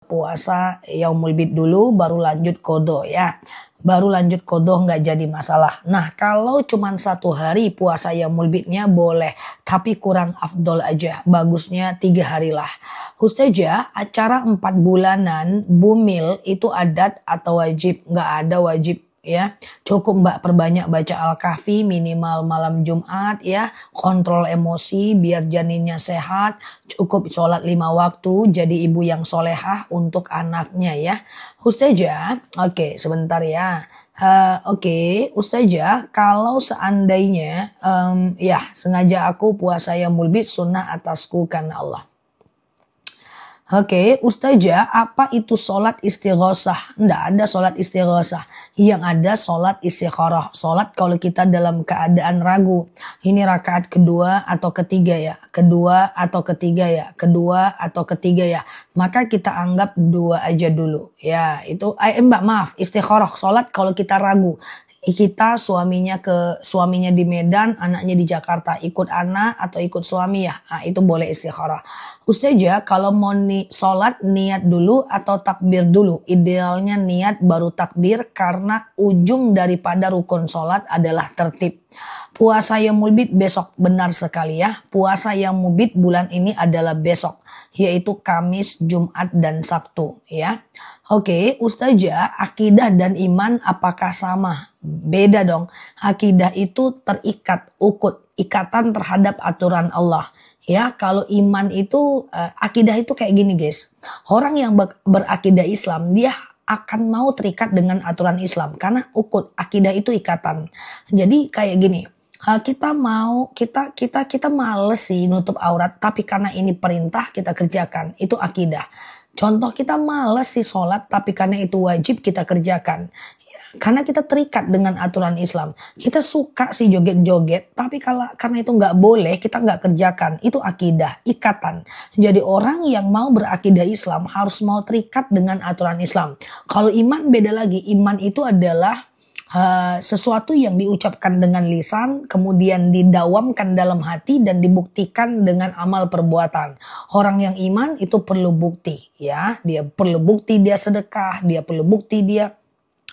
puasa yaumul bid dulu baru lanjut qadha ya. Baru lanjut qadha nggak jadi masalah. Nah kalau cuman 1 hari puasa yaumul bidnya boleh. Tapi kurang afdol aja. Bagusnya 3 hari lah. Ustazah, acara 4 bulanan bumil itu adat atau wajib? Nggak ada wajib ya. Cukup Mbak perbanyak baca Al-Kahfi minimal malam Jumat ya. Kontrol emosi biar janinnya sehat. Cukup sholat 5 waktu jadi ibu yang solehah untuk anaknya ya. Ustazah, oke sebentar ya. Oke, Ustazah, kalau seandainya ya sengaja aku puasa yaumul bid sunnah atasku karena Allah. Oke, Ustazah, apa itu sholat istighosah? Nggak ada sholat istighosah. Yang ada sholat istikharah. Sholat kalau kita dalam keadaan ragu. Ini rakaat kedua atau ketiga ya. Kedua atau ketiga ya. Kedua atau ketiga ya. Maka kita anggap 2 aja dulu. Ya, itu maaf, istikharah. Sholat kalau kita ragu. Kita suaminya di Medan, anaknya di Jakarta, ikut anak atau ikut suami ya, nah, itu boleh istikharah. Ustazah, kalau mau sholat niat dulu atau takbir dulu? Idealnya niat baru takbir karena ujung daripada rukun sholat adalah tertib. Puasa yaumul bid besok, benar sekali ya. Puasa yaumul bid bulan ini adalah besok, yaitu Kamis, Jumat, dan Sabtu ya. Oke, Ustazah, akidah dan iman apakah sama? Beda dong. Akidah itu terikat, ikatan terhadap aturan Allah. Ya, kalau iman itu, akidah itu kayak gini guys. Orang yang berakidah Islam, dia akan mau terikat dengan aturan Islam. Karena akidah itu ikatan. Jadi kayak gini. Kita males sih nutup aurat, tapi karena ini perintah kita kerjakan. Itu akidah. Contoh kita males sih sholat, tapi karena itu wajib kita kerjakan. Karena kita terikat dengan aturan Islam. Kita suka sih joget-joget, tapi karena itu nggak boleh, kita nggak kerjakan. Itu akidah, ikatan. Jadi orang yang mau berakidah Islam harus mau terikat dengan aturan Islam. Kalau iman beda lagi. Iman itu adalah sesuatu yang diucapkan dengan lisan, kemudian didawamkan dalam hati dan dibuktikan dengan amal perbuatan. Orang yang iman itu perlu bukti ya. Dia perlu bukti dia sedekah, dia perlu bukti dia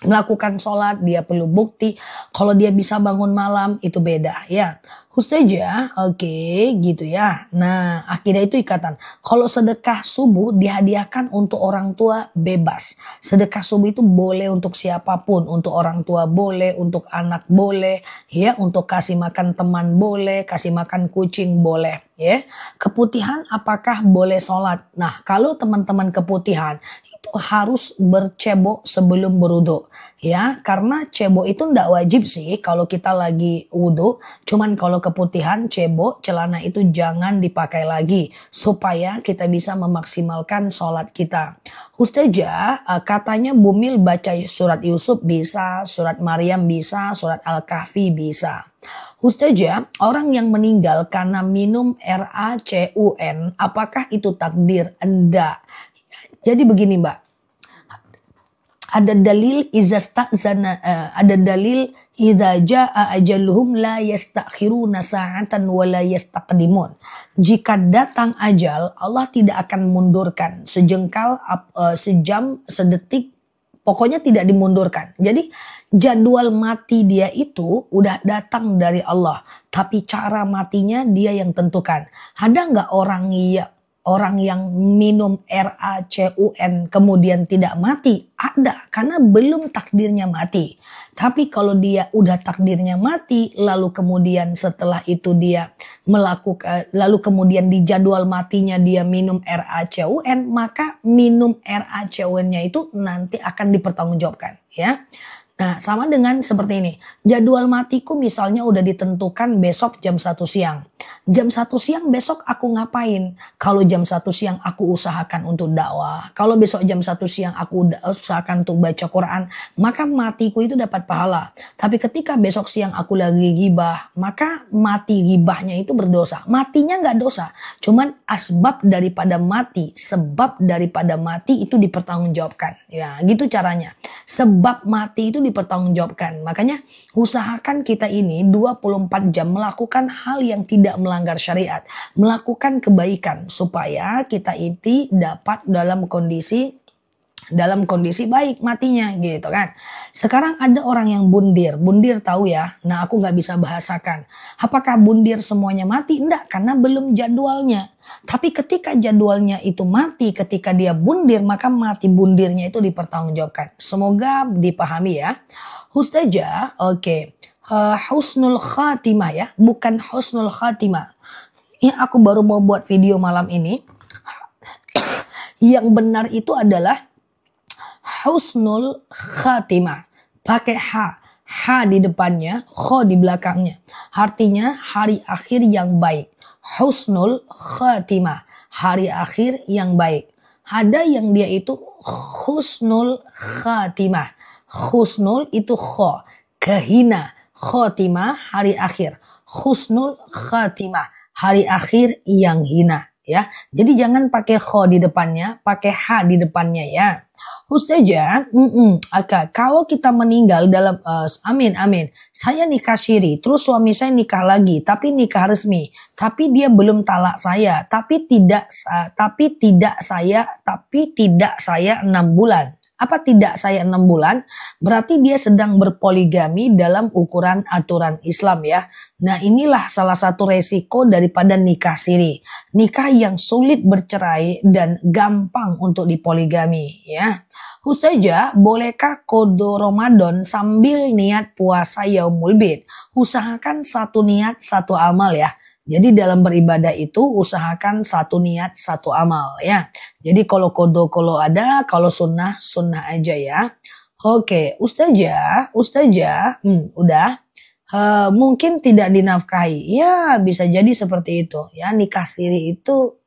melakukan sholat, dia perlu bukti kalau dia bisa bangun malam, itu beda ya. Ustazah, oke gitu ya. Nah, akidah itu ikatan. Kalau sedekah subuh dihadiahkan untuk orang tua bebas. Sedekah subuh itu boleh untuk siapapun, untuk orang tua boleh, untuk anak boleh, ya, untuk kasih makan teman boleh, kasih makan kucing boleh, ya. Keputihan apakah boleh sholat? Nah, kalau teman-teman keputihan itu harus bercebok sebelum berwudu, ya, karena cebok itu ndak wajib sih kalau kita lagi wudu, cuman kalau keputihan cebok celana itu jangan dipakai lagi supaya kita bisa memaksimalkan sholat kita. Ustazah, katanya bumil baca surat Yusuf bisa, surat Maryam bisa, surat Al-Kahfi bisa. Ustazah, orang yang meninggal karena minum RACUN, apakah itu takdir? Enggak. Jadi begini Mbak, ada dalil ada dalil idza jaa ajaluhum la yastakhiruna sa'atan wa la yastaqdimun. Jika datang ajal, Allah tidak akan mundurkan sejengkal, sejam, sedetik, pokoknya tidak dimundurkan. Jadi jadwal mati dia itu udah datang dari Allah, tapi cara matinya dia yang tentukan. Ada nggak orang yang minum RACUN kemudian tidak mati? Ada, karena belum takdirnya mati. Tapi kalau dia udah takdirnya mati, lalu kemudian setelah itu dia lalu kemudian di jadwal matinya dia minum RACUN, maka minum RACUN-nya itu nanti akan dipertanggungjawabkan, ya. Nah, sama dengan seperti ini. Jadwal matiku misalnya udah ditentukan besok jam 1 siang. Jam 1 siang besok aku ngapain? Kalau jam 1 siang aku usahakan untuk dakwah. Kalau besok jam 1 siang aku usahakan untuk baca Quran. Maka matiku itu dapat pahala. Tapi ketika besok siang aku lagi gibah, maka mati gibahnya itu berdosa. Matinya nggak dosa. Cuman sebab daripada mati itu dipertanggungjawabkan. Ya, gitu caranya. Sebab mati itu dipertanggungjawabkan. Makanya usahakan kita ini 24 jam melakukan hal yang tidak melanggar syariat, melakukan kebaikan supaya kita itu dapat dalam kondisi dalam kondisi baik matinya gitu kan. Sekarang ada orang yang bundir. Bundir tahu ya. Nah aku nggak bisa bahasakan. Apakah bundir semuanya mati? Enggak, karena belum jadwalnya. Tapi ketika jadwalnya itu mati, ketika dia bundir, maka mati bundirnya itu dipertanggungjawabkan. Semoga dipahami ya. Hustajah, oke. Husnul khatimah ya. Bukan husnul khatimah. Ini aku baru mau buat video malam ini. Yang benar itu adalah husnul khatimah. Pakai H di depannya, kho di belakangnya. Artinya hari akhir yang baik. Husnul khatimah. Hari akhir yang baik. Ada yang dia itu husnul khatimah. Husnul itu kho. Kehina. Khotimah hari akhir. Husnul khatimah. Hari akhir yang hina. Ya, jadi jangan pakai kho di depannya, pakai H di depannya ya. Hustajah, kalau kita meninggal dalam amin. Saya nikah syiri, terus suami saya nikah lagi, tapi nikah resmi, tapi dia belum talak saya, tapi tidak saya 6 bulan. Apa tidak saya 6 bulan? Berarti dia sedang berpoligami dalam ukuran aturan Islam ya. Nah inilah salah satu resiko daripada nikah siri. Nikah yang sulit bercerai dan gampang untuk dipoligami ya. Hustajah, bolehkah qada Ramadan sambil niat puasa Yaumul Bid? Usahakan satu niat satu amal ya. Jadi dalam beribadah itu usahakan satu niat satu amal ya. Jadi kalau qada kalau ada, kalau sunnah aja ya. Oke, Ustazah, udah. Mungkin tidak dinafkahi. Ya bisa jadi seperti itu ya. Nikah siri itu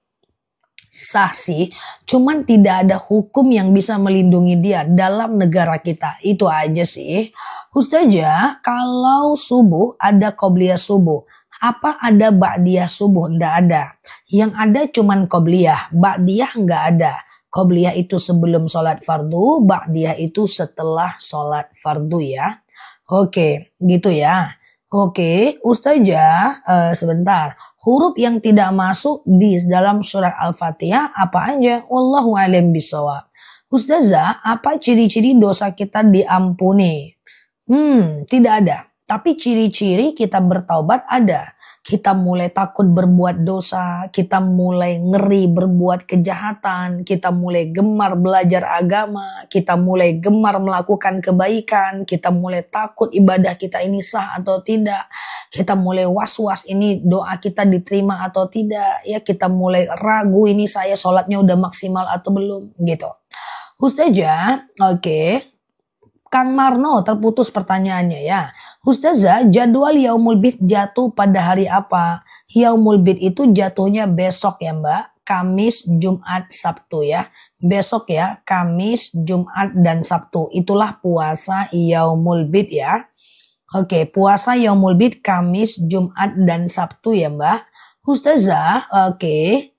sah sih, cuman tidak ada hukum yang bisa melindungi dia dalam negara kita. Itu aja sih. Ustazah, kalau subuh ada qobliyah subuh. Apa ada ba'diyah subuh? Nggak ada. Yang ada cuman qobliyah. Ba'diyah nggak ada. Qobliyah itu sebelum sholat fardu. Ba'diyah itu setelah sholat fardu ya. Oke, gitu ya. Oke, Ustazah, sebentar. Huruf yang tidak masuk di dalam surat Al-Fatihah apa aja? Wallahu a'lam bishawab. Ustazah, apa ciri-ciri dosa kita diampuni? Tidak ada. Tapi ciri-ciri kita bertaubat ada. Kita mulai takut berbuat dosa, kita mulai ngeri berbuat kejahatan, kita mulai gemar belajar agama, kita mulai gemar melakukan kebaikan, kita mulai takut ibadah kita ini sah atau tidak, kita mulai was-was ini doa kita diterima atau tidak, ya kita mulai ragu ini saya sholatnya udah maksimal atau belum gitu. Ustazah, oke. Kang Marno terputus pertanyaannya ya. Ustazah, jadwal Yaumul Bid jatuh pada hari apa? Yaumul Bid itu jatuhnya besok ya Mbak. Kamis, Jumat, Sabtu ya. Besok ya, Kamis, Jumat, dan Sabtu. Itulah puasa Yaumul Bid ya. Oke, puasa Yaumul Bid Kamis, Jumat, dan Sabtu ya Mbak. Ustazah, oke.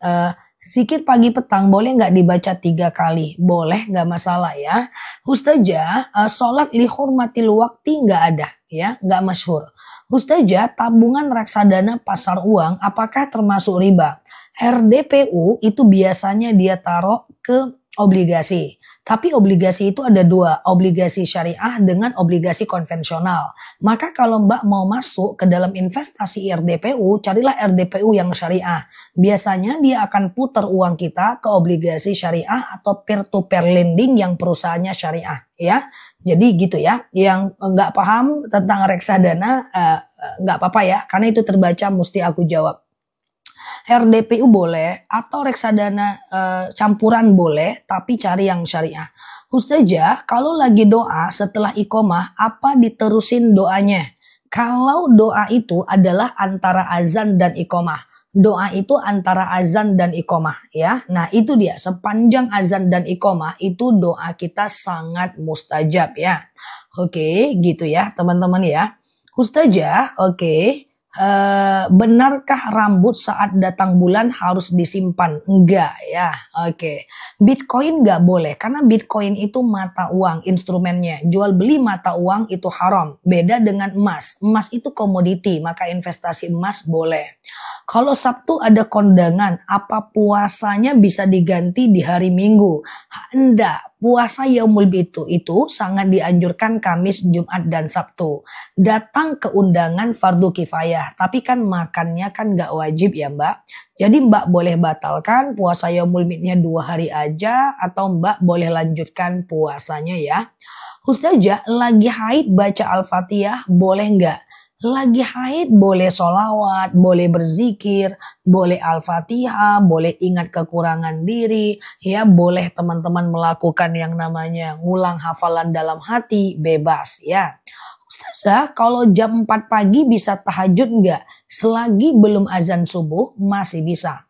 Zikir pagi petang boleh nggak dibaca 3 kali? Boleh, nggak masalah ya. Ustazah, sholat li hurmatil wakti nggak ada ya, nggak masyhur. Ustazah, tabungan reksadana pasar uang apakah termasuk riba? RDPU itu biasanya dia taruh ke obligasi. Tapi obligasi itu ada 2, obligasi syariah dengan obligasi konvensional. Maka kalau Mbak mau masuk ke dalam investasi RDPU, carilah RDPU yang syariah. Biasanya dia akan putar uang kita ke obligasi syariah atau peer-to-peer lending yang perusahaannya syariah. Ya, jadi gitu ya. Yang nggak paham tentang reksadana, nggak apa-apa ya, karena itu terbaca mesti aku jawab. RDPU boleh atau reksadana campuran boleh, tapi cari yang syariah. Ustazah, kalau lagi doa setelah iqomah, apa diterusin doanya? Kalau doa itu adalah antara azan dan iqomah. Doa itu antara azan dan iqomah ya. Nah itu dia, sepanjang azan dan iqomah itu doa kita sangat mustajab ya. Oke, gitu ya teman-teman ya. Ustazah, oke. Benarkah rambut saat datang bulan harus disimpan? Enggak ya. Oke. Bitcoin enggak boleh karena Bitcoin itu mata uang instrumennya. Jual beli mata uang itu haram. Beda dengan emas. Emas itu komoditi, maka investasi emas boleh. Kalau Sabtu ada kondangan, apa puasanya bisa diganti di hari Minggu? Enggak. puasa Yaumul Bid itu sangat dianjurkan Kamis, Jumat, dan Sabtu. Datang ke undangan fardu kifayah, tapi kan makannya kan nggak wajib ya Mbak. Jadi Mbak boleh batalkan puasa Yaumul Bidnya 2 hari aja, atau Mbak boleh lanjutkan puasanya ya. Ustazah, lagi haid baca Al-Fatihah boleh nggak? Lagi haid boleh sholawat, boleh berzikir, boleh Al-Fatihah, boleh ingat kekurangan diri, ya boleh teman-teman melakukan yang namanya ngulang hafalan dalam hati, bebas ya. Ustazah, kalau jam 4 pagi bisa tahajud nggak? Selagi belum azan subuh masih bisa.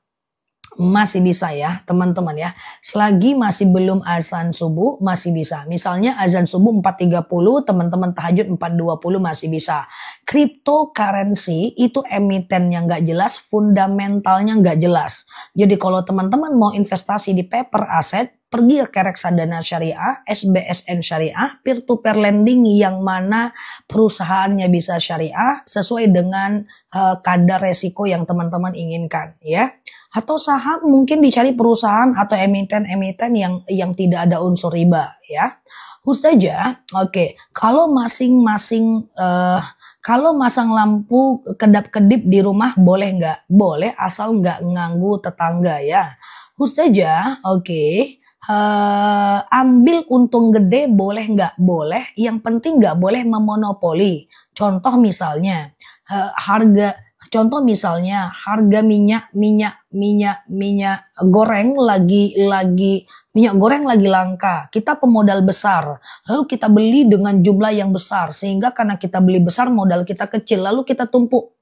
Masih bisa ya teman-teman ya. Selagi masih belum azan subuh masih bisa. Misalnya azan subuh 4.30, teman-teman tahajud 4.20 masih bisa. Cryptocurrency itu emitennya nggak jelas, fundamentalnya nggak jelas. Jadi kalau teman-teman mau investasi di paper asset, pergi ke reksadana syariah, SBSN syariah, peer-to-peer lending yang mana perusahaannya bisa syariah sesuai dengan kadar resiko yang teman-teman inginkan ya. Atau saham mungkin dicari perusahaan atau emiten-emiten yang tidak ada unsur riba ya. Ustazah, oke, kalau masing-masing kalau masang lampu kedap-kedip di rumah boleh nggak? Boleh asal nggak nganggu tetangga ya. Ustazah, oke. Ambil untung gede boleh nggak? Boleh. Yang penting nggak boleh memonopoli. Contoh misalnya Contoh misalnya harga minyak goreng minyak goreng lagi langka. Kita pemodal besar. Lalu kita beli dengan jumlah yang besar, sehingga karena kita beli besar modal kita kecil, lalu kita tumpuk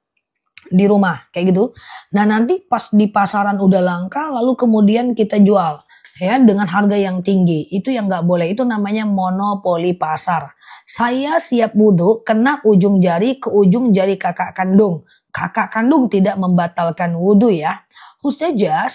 di rumah kayak gitu. Nah, nanti pas di pasaran udah langka lalu kemudian kita jual ya dengan harga yang tinggi. Itu yang nggak boleh. Itu namanya monopoli pasar. Saya siap wudhu kena ujung jari ke ujung jari kakak kandung. Kakak kandung tidak membatalkan wudhu ya. Ustazah,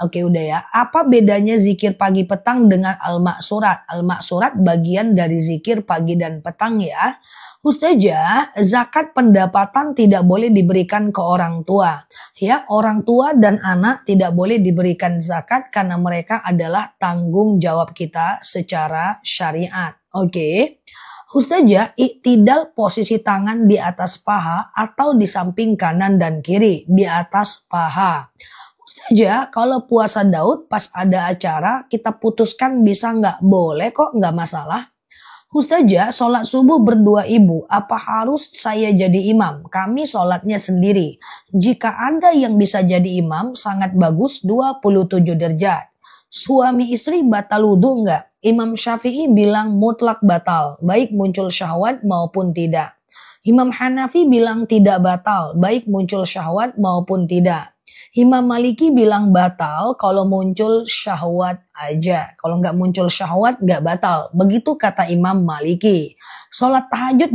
oke udah ya. Apa bedanya zikir pagi petang dengan al-maksurat? Al-maksurat bagian dari zikir pagi dan petang ya. Ustazah, zakat pendapatan tidak boleh diberikan ke orang tua. Ya, orang tua dan anak tidak boleh diberikan zakat karena mereka adalah tanggung jawab kita secara syariat. Oke. Ustazah, iktidal posisi tangan di atas paha atau di samping kanan dan kiri di atas paha. Ustazah, kalau puasa Daud pas ada acara kita putuskan bisa nggak? Boleh kok, nggak masalah. Ustazah, sholat subuh berdua ibu, apa harus saya jadi imam? Kami sholatnya sendiri. Jika ada yang bisa jadi imam, sangat bagus 27 derajat. Suami istri batal wudhu nggak? Imam Syafi'i bilang mutlak batal, baik muncul syahwat maupun tidak. Imam Hanafi bilang tidak batal, baik muncul syahwat maupun tidak. Imam Maliki bilang batal kalau muncul syahwat aja. Kalau nggak muncul syahwat nggak batal. Begitu kata Imam Maliki. Sholat tahajud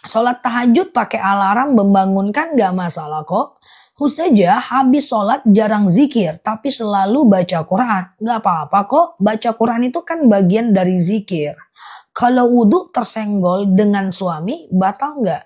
sholat tahajud pakai alarm membangunkan nggak masalah kok. Ustazah, habis sholat jarang zikir, tapi selalu baca Quran. Nggak apa-apa kok, baca Quran itu kan bagian dari zikir. Kalau wudhu tersenggol dengan suami, batal nggak?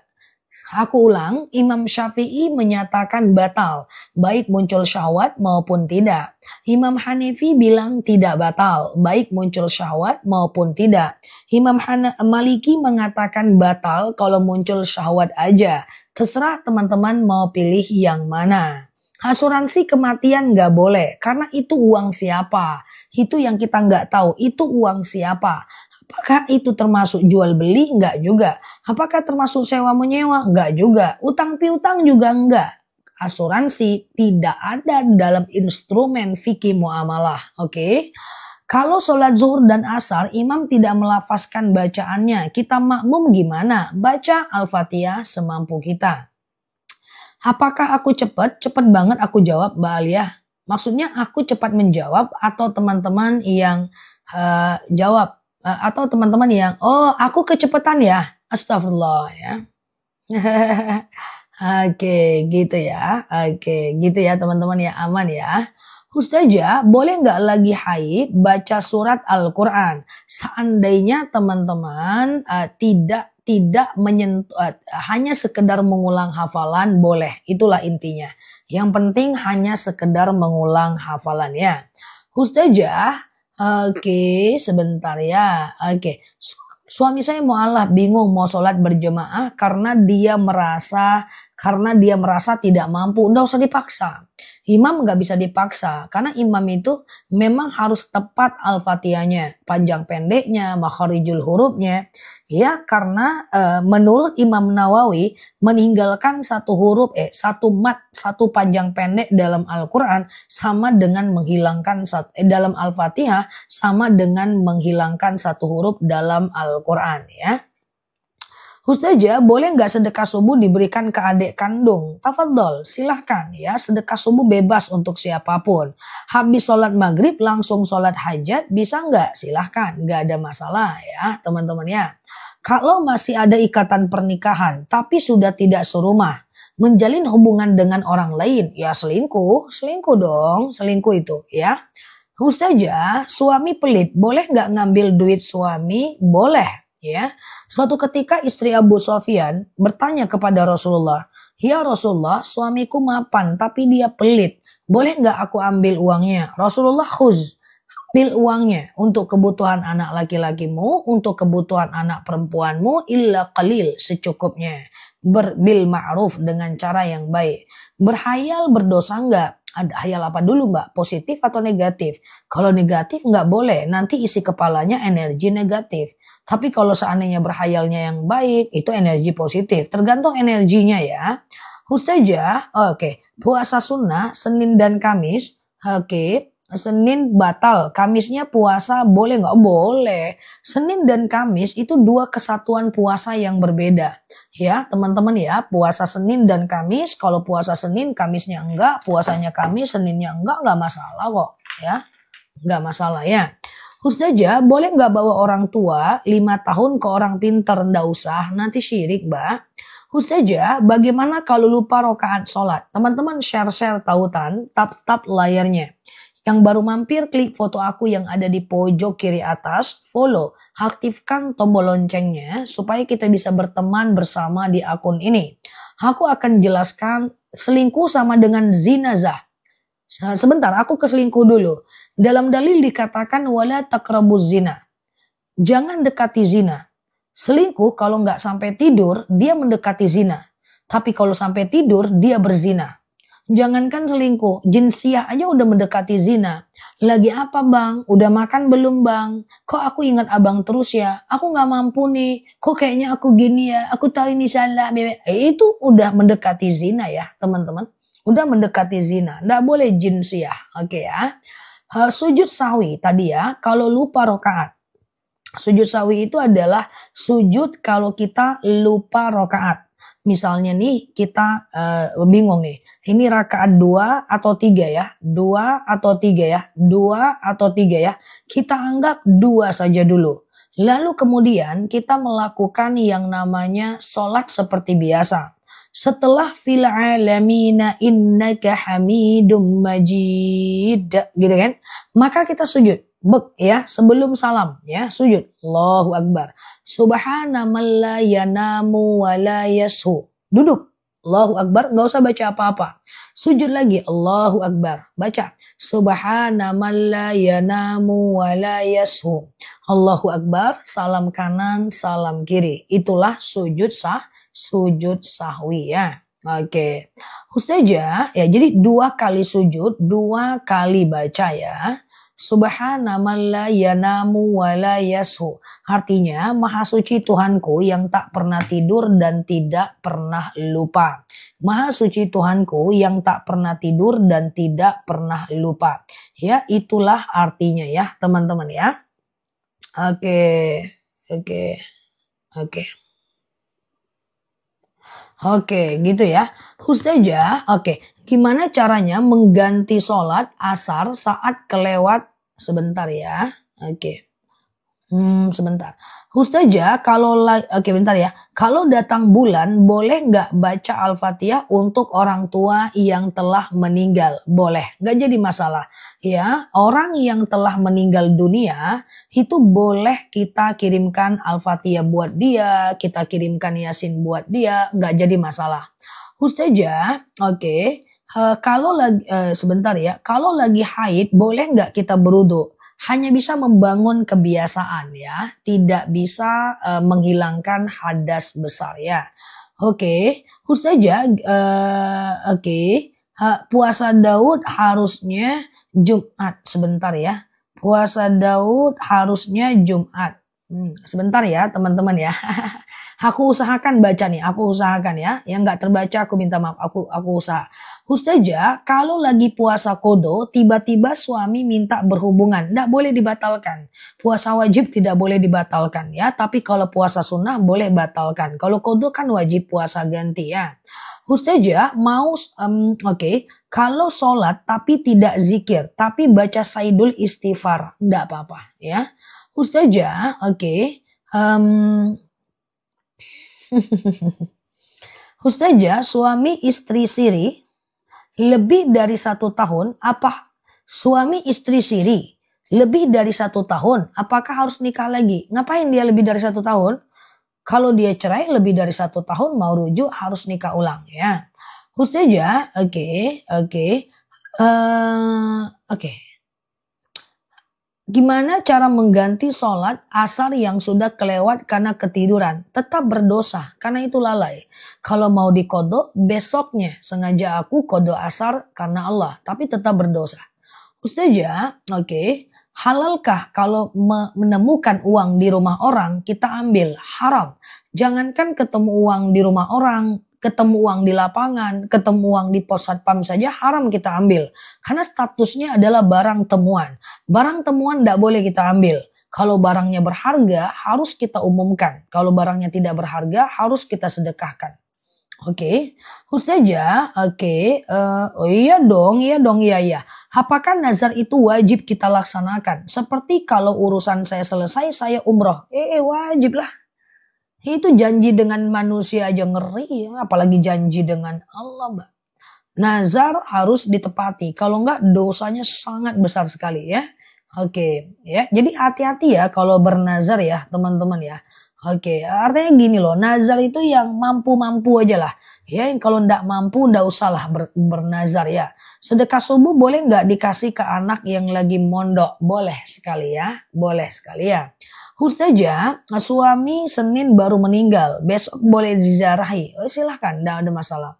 Aku ulang, Imam Syafi'i menyatakan batal, baik muncul syahwat maupun tidak. Imam Hanafi bilang tidak batal, baik muncul syahwat maupun tidak. Imam Maliki mengatakan batal kalau muncul syahwat aja. Terserah teman-teman mau pilih yang mana. Asuransi kematian nggak boleh, karena itu uang siapa? Itu yang kita nggak tahu, itu uang siapa? Apakah itu termasuk jual beli? Enggak juga. Apakah termasuk sewa menyewa? Enggak juga. Utang piutang juga enggak. Asuransi tidak ada dalam instrumen fikih muamalah. Oke. Kalau sholat zuhur dan asar, imam tidak melafazkan bacaannya. Kita makmum gimana? Baca Al-Fatihah semampu kita. Apakah aku cepat? Cepat banget aku jawab, Mbak Alia. Maksudnya aku cepat menjawab atau teman-teman yang jawab? Atau teman-teman yang, oh aku kecepatan ya, astagfirullah ya. Oke, gitu ya. Oke, gitu ya teman-teman ya, aman ya. Ustazah, boleh nggak lagi haid baca surat Al-Quran? Seandainya teman-teman tidak menyentuh, hanya sekedar mengulang hafalan, boleh. Itulah intinya. Yang penting hanya sekedar mengulang hafalan ya. Ustazah, Oke, sebentar ya. Oke. Suami saya mualaf bingung mau sholat berjemaah karena dia merasa tidak mampu. Nggak usah dipaksa. Imam nggak bisa dipaksa karena imam itu memang harus tepat al-fatihahnya, panjang pendeknya, makharijul hurufnya. Ya, karena menurut Imam Nawawi meninggalkan satu mat, satu panjang pendek dalam Al-Quran sama dengan menghilangkan dalam Al-Fatihah sama dengan menghilangkan satu huruf dalam Al-Quran ya. Ustazah, boleh nggak sedekah subuh diberikan ke adik kandung? Tafadhol, silahkan ya. Sedekah subuh bebas untuk siapapun. Habis sholat maghrib langsung sholat hajat, bisa nggak? Silahkan, nggak ada masalah ya teman-teman ya. Kalau masih ada ikatan pernikahan, tapi sudah tidak serumah, menjalin hubungan dengan orang lain, ya selingkuh dong, selingkuh itu ya. Ustazah, suami pelit, boleh nggak ngambil duit suami? Boleh. Ya, suatu ketika istri Abu Sofyan bertanya kepada Rasulullah, "Ya Rasulullah, suamiku mapan tapi dia pelit. Boleh nggak aku ambil uangnya?" Rasulullah, "Khuz, ambil uangnya untuk kebutuhan anak laki-lakimu, untuk kebutuhan anak perempuanmu, illa qalil, secukupnya. Bil ma'ruf, dengan cara yang baik." Berhayal berdosa nggak? Ada hayal apa dulu mbak? Positif atau negatif? Kalau negatif nggak boleh, nanti isi kepalanya energi negatif. Tapi kalau seandainya berhayalnya yang baik, itu energi positif. Tergantung energinya ya. Ustazah, oke. Puasa sunnah, Senin dan Kamis, oke. Senin batal, Kamisnya puasa boleh nggak? Boleh. Senin dan Kamis itu dua kesatuan puasa yang berbeda. Ya teman-teman ya, puasa Senin dan Kamis, kalau puasa Senin, Kamisnya enggak, puasanya Kamis, Seninnya enggak masalah kok. Ya, enggak masalah ya. Ustazah, boleh nggak bawa orang tua 5 tahun ke orang pinter? Nggak usah, nanti syirik mbak. Ustazah, bagaimana kalau lupa rokaat sholat? Teman-teman share tautan, tap layarnya. Yang baru mampir, klik foto aku yang ada di pojok kiri atas, follow, aktifkan tombol loncengnya supaya kita bisa berteman bersama di akun ini. Aku akan jelaskan selingkuh sama dengan zinazah. Sebentar, aku ke selingkuh dulu. Dalam dalil dikatakan wala taqrabuz zina. Jangan dekati zina. Selingkuh kalau nggak sampai tidur, dia mendekati zina. Tapi kalau sampai tidur, dia berzina. Jangankan selingkuh, jinsiah aja udah mendekati zina. Lagi apa bang? Udah makan belum bang? Kok aku ingat abang terus ya? Aku gak mampu nih. Kok kayaknya aku gini ya? Aku tahu ini salah. Itu udah mendekati zina ya teman-teman. Udah mendekati zina. Nggak boleh jinsiah. Oke ya. Sujud sahwi tadi ya. Kalau lupa rokaat. Sujud sahwi itu adalah sujud kalau kita lupa rokaat. Misalnya nih kita bingung nih. Ini rakaat 2 atau 3 ya. 2 atau 3 ya. 2 atau 3 ya. Kita anggap 2 saja dulu. Lalu kemudian kita melakukan yang namanya sholat seperti biasa. Setelah fil alamina innaka hamidum majid. Gitu kan. Maka kita sujud. Ya, sebelum salam ya, sujud. Allahu Akbar. Subhana man la yanamu wa la yashu. Duduk. Allahu Akbar, nggak usah baca apa-apa. Sujud lagi. Allahu Akbar. Baca. Subhana man la yanamu wa la yashu. Allahu Akbar, salam kanan, salam kiri. Itulah sujud sahwi ya. Oke. Ustazah, ya jadi 2 kali sujud, 2 kali baca ya. Subhana man la yanamu wa la yashu. Artinya maha suci Tuhanku yang tak pernah tidur dan tidak pernah lupa. Maha suci Tuhanku yang tak pernah tidur dan tidak pernah lupa. Ya, itulah artinya ya teman-teman ya. Oke. Oke, gitu ya. Ustazah, oke. Gimana caranya mengganti sholat asar saat kelewat sebentar ya. Oke. Sebentar. Ustazah, bentar ya. Kalau datang bulan, boleh nggak baca Al-Fatihah untuk orang tua yang telah meninggal? Boleh, nggak jadi masalah. Ya, orang yang telah meninggal dunia itu boleh kita kirimkan Al-Fatihah buat dia, kita kirimkan Yasin buat dia, nggak jadi masalah. Ustazah, oke. Kalau lagi sebentar ya, kalau lagi haid boleh nggak kita berwudu? hanya bisa membangun kebiasaan ya, tidak bisa menghilangkan hadas besar ya. Oke, Ustazah, oke, puasa Daud harusnya Jumat, sebentar ya. Puasa Daud harusnya Jumat. Sebentar ya teman-teman ya. Aku usahakan baca nih, aku usahakan ya. Yang nggak terbaca aku minta maaf, aku usaha. Ustazah, kalau lagi puasa kodo, tiba-tiba suami minta berhubungan, nggak boleh dibatalkan. Puasa wajib tidak boleh dibatalkan ya, tapi kalau puasa sunnah boleh batalkan. Kalau kodo kan wajib puasa ganti ya. Ustazah mau, oke, kalau sholat tapi tidak zikir, tapi baca saidul istighfar, nggak apa-apa ya. Ustazah, oke. Ustazah, suami istri siri lebih dari 1 tahun, apa suami istri siri lebih dari 1 tahun, apakah harus nikah lagi? Ngapain dia lebih dari 1 tahun? Kalau dia cerai lebih dari 1 tahun mau rujuk harus nikah ulang ya. Ustazah, oke. Gimana cara mengganti sholat asar yang sudah kelewat karena ketiduran? Tetap berdosa karena itu lalai. Kalau mau dikodok besoknya sengaja aku kodok asar karena Allah. Tapi tetap berdosa. Ustazah, oke. Halalkah kalau menemukan uang di rumah orang kita ambil? Haram. Jangankan ketemu uang di rumah orang, ketemu uang di lapangan, ketemu uang di pos satpam saja haram kita ambil. Karena statusnya adalah barang temuan. Barang temuan tidak boleh kita ambil. Kalau barangnya berharga harus kita umumkan. Kalau barangnya tidak berharga harus kita sedekahkan. Oke, Ustazah, oke, oh iya dong, iya. Apakah nazar itu wajib kita laksanakan? Seperti kalau urusan saya selesai, saya umroh. Wajib lah. Itu janji dengan manusia aja ngeri ya, apalagi janji dengan Allah, Mbak. Nazar harus ditepati, kalau enggak dosanya sangat besar sekali ya. Oke, ya. Jadi hati-hati ya kalau bernazar ya, teman-teman ya. Oke, artinya gini loh, nazar itu yang mampu-mampu aja lah. Ya, kalau ndak mampu ndak usahlah bernazar ya. Sedekah subuh boleh nggak dikasih ke anak yang lagi mondok? Boleh sekali ya, boleh sekali ya. Ustazah, suami Senin baru meninggal, besok boleh diziarahi. Silahkan, ndak ada masalah.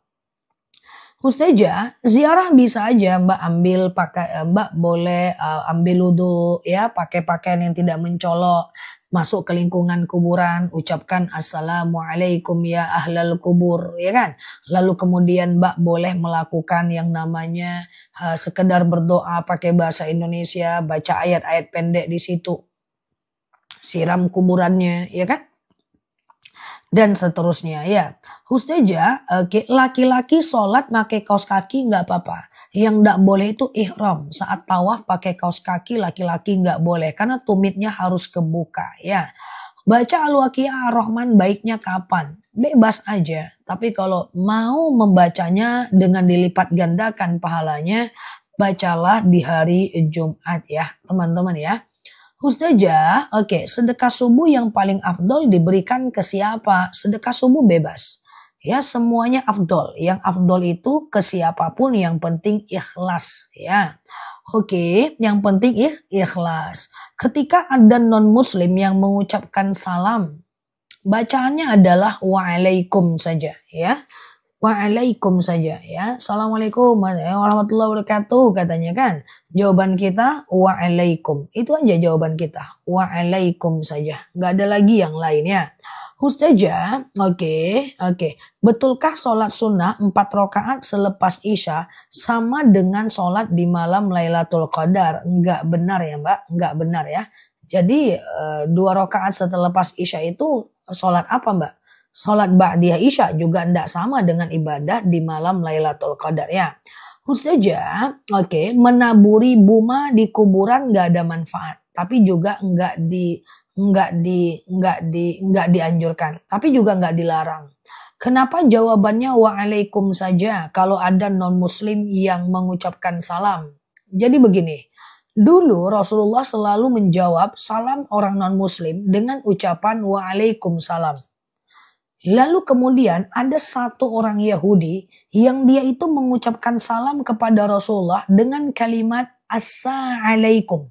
Ustazah, ziarah bisa aja Mbak ambil pakai, Mbak boleh ambil wudhu ya, pakai pakaian yang tidak mencolok, masuk ke lingkungan kuburan, ucapkan assalamualaikum ya ahlal kubur, ya kan? Lalu kemudian Mbak boleh melakukan yang namanya sekedar berdoa pakai bahasa Indonesia, baca ayat-ayat pendek di situ, siram kuburannya, ya kan? Dan seterusnya ya. Ustazah, laki-laki sholat pakai kaos kaki nggak apa-apa. Yang nggak boleh itu ihram. Saat tawaf pakai kaos kaki laki-laki nggak boleh. Karena tumitnya harus kebuka ya. Baca Al-Waqiah Ar-Rahman baiknya kapan? Bebas aja. Tapi kalau mau membacanya dengan dilipat gandakan pahalanya, bacalah di hari Jumat ya teman-teman ya. Ustazah, sedekah subuh yang paling afdol diberikan ke siapa? Sedekah subuh bebas. Ya, semuanya afdol. Yang afdol itu ke siapapun, yang penting ikhlas ya. Yang penting ikhlas. Ketika ada non-muslim yang mengucapkan salam, bacaannya adalah waalaikum saja ya. Waalaikum saja ya. Assalamualaikum warahmatullahi wabarakatuh katanya kan. Jawaban kita waalaikum. Itu aja jawaban kita. Waalaikum saja. Nggak ada lagi yang lainnya. Ustazah, oke. Betulkah sholat sunnah 4 rakaat selepas isya sama dengan sholat di malam Lailatul Qadar? Nggak benar ya Mbak. Nggak benar ya. Jadi 2 rakaat setelah lepas isya itu sholat apa Mbak? Sholat ba'diyah isya juga tidak sama dengan ibadah di malam Lailatul Qadar ya. Ustazah, menaburi bunga di kuburan nggak ada manfaat, tapi juga nggak dianjurkan, tapi juga nggak dilarang. Kenapa jawabannya waalaikum saja kalau ada non muslim yang mengucapkan salam? Jadi begini, dulu Rasulullah selalu menjawab salam orang non muslim dengan ucapan waalaikumsalam. Lalu kemudian ada satu orang Yahudi yang dia itu mengucapkan salam kepada Rasulullah dengan kalimat assalamualaikum.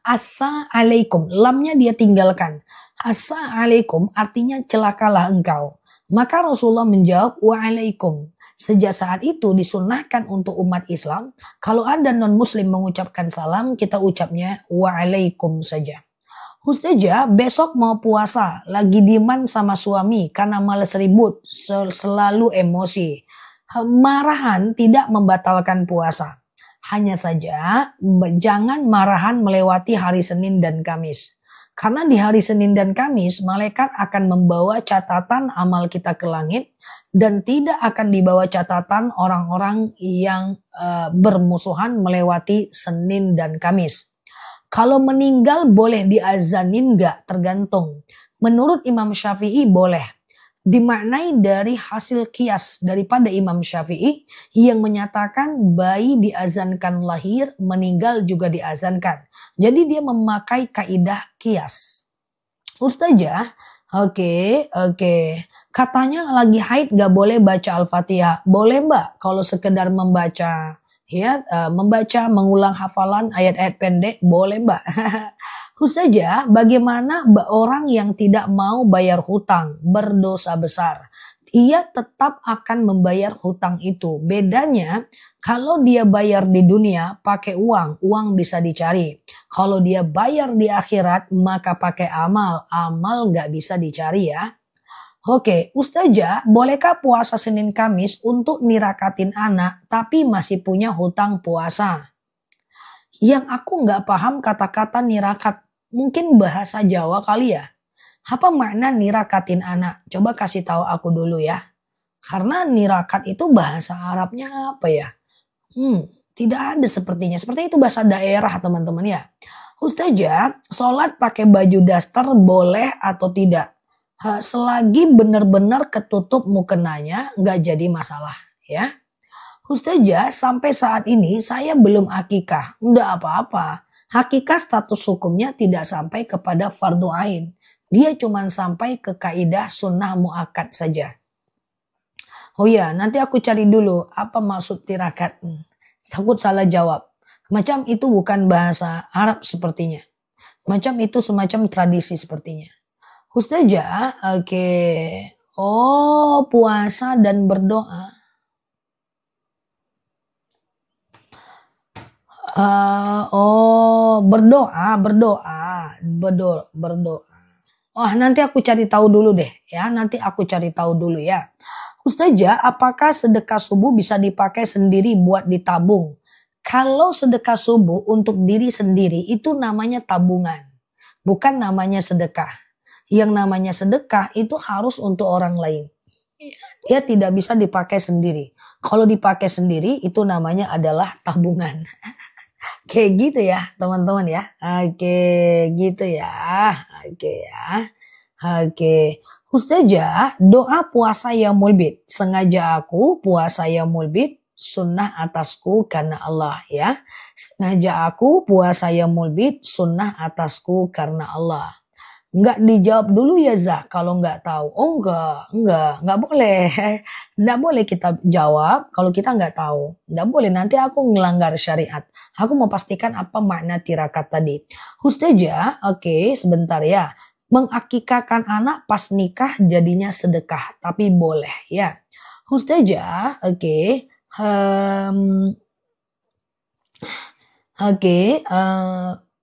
Assalamualaikum, lamnya dia tinggalkan. Assalamualaikum artinya celakalah engkau. Maka Rasulullah menjawab waalaikum. Sejak saat itu disunahkan untuk umat Islam, kalau ada non-muslim mengucapkan salam, kita ucapnya waalaikum saja. Ustazah, besok mau puasa, lagi demand sama suami karena males ribut, selalu emosi. Marahan tidak membatalkan puasa. Hanya saja jangan marahan melewati hari Senin dan Kamis. Karena di hari Senin dan Kamis, malaikat akan membawa catatan amal kita ke langit dan tidak akan dibawa catatan orang-orang yang bermusuhan melewati Senin dan Kamis. Kalau meninggal boleh diazanin nggak? Tergantung. Menurut Imam Syafi'i boleh. Dimaknai dari hasil kias daripada Imam Syafi'i yang menyatakan bayi diazankan lahir, meninggal juga diazankan. Jadi dia memakai kaidah kias. Ustazah, oke. Katanya lagi haid gak boleh baca Al-Fatihah. Boleh mbak kalau sekedar membaca. Ya, membaca, mengulang hafalan ayat-ayat pendek, boleh mbak. Ustazah, bagaimana orang yang tidak mau bayar hutang, berdosa besar? Ia tetap akan membayar hutang itu. Bedanya, kalau dia bayar di dunia pakai uang, uang bisa dicari. Kalau dia bayar di akhirat, maka pakai amal, amal nggak bisa dicari ya. Oke, Ustazah, bolehkah puasa Senin Kamis untuk nirakatin anak tapi masih punya hutang puasa? Yang aku nggak paham kata-kata nirakat. Mungkin bahasa Jawa kali ya. Apa makna nirakatin anak? Coba kasih tahu aku dulu ya. Karena nirakat itu bahasa Arabnya apa ya? Tidak ada sepertinya. Seperti itu bahasa daerah teman-teman ya. Ustazah, sholat pakai baju daster boleh atau tidak? Selagi benar-benar ketutup mukenanya nggak jadi masalah ya. Ustazah, sampai saat ini saya belum akikah. Nggak apa-apa. Hakikah status hukumnya tidak sampai kepada fardu ain. Dia cuma sampai ke kaidah sunnah muakkad saja. Oh ya, nanti aku cari dulu apa maksud tirakat. Takut salah jawab. Macam itu bukan bahasa Arab sepertinya. Macam itu semacam tradisi sepertinya. Ustazah, oke. Oh, puasa dan berdoa. Berdoa. Oh, nanti aku cari tahu dulu deh ya. Nanti aku cari tahu dulu ya. Ustazah, apakah sedekah subuh bisa dipakai sendiri buat ditabung? Kalau sedekah subuh untuk diri sendiri itu namanya tabungan. Bukan namanya sedekah. Yang namanya sedekah itu harus untuk orang lain. Dia tidak bisa dipakai sendiri. Kalau dipakai sendiri itu namanya adalah tabungan. Kayak gitu ya teman-teman ya. Oke gitu ya. Oke ya. Oke. Ustazah, doa puasa yaumul bid. Sengaja aku puasa yaumul bid sunnah atasku karena Allah ya. Sengaja aku puasa yaumul bid sunnah atasku karena Allah. Enggak dijawab dulu ya Zah kalau enggak tahu. Oh enggak boleh. Enggak boleh kita jawab kalau kita enggak tahu. Enggak boleh, nanti aku ngelanggar syariat. Aku mau pastikan apa makna tirakat tadi. Ustazah, oke, sebentar ya. Mengakikahkan anak pas nikah jadinya sedekah, tapi boleh ya. Ustazah, oke.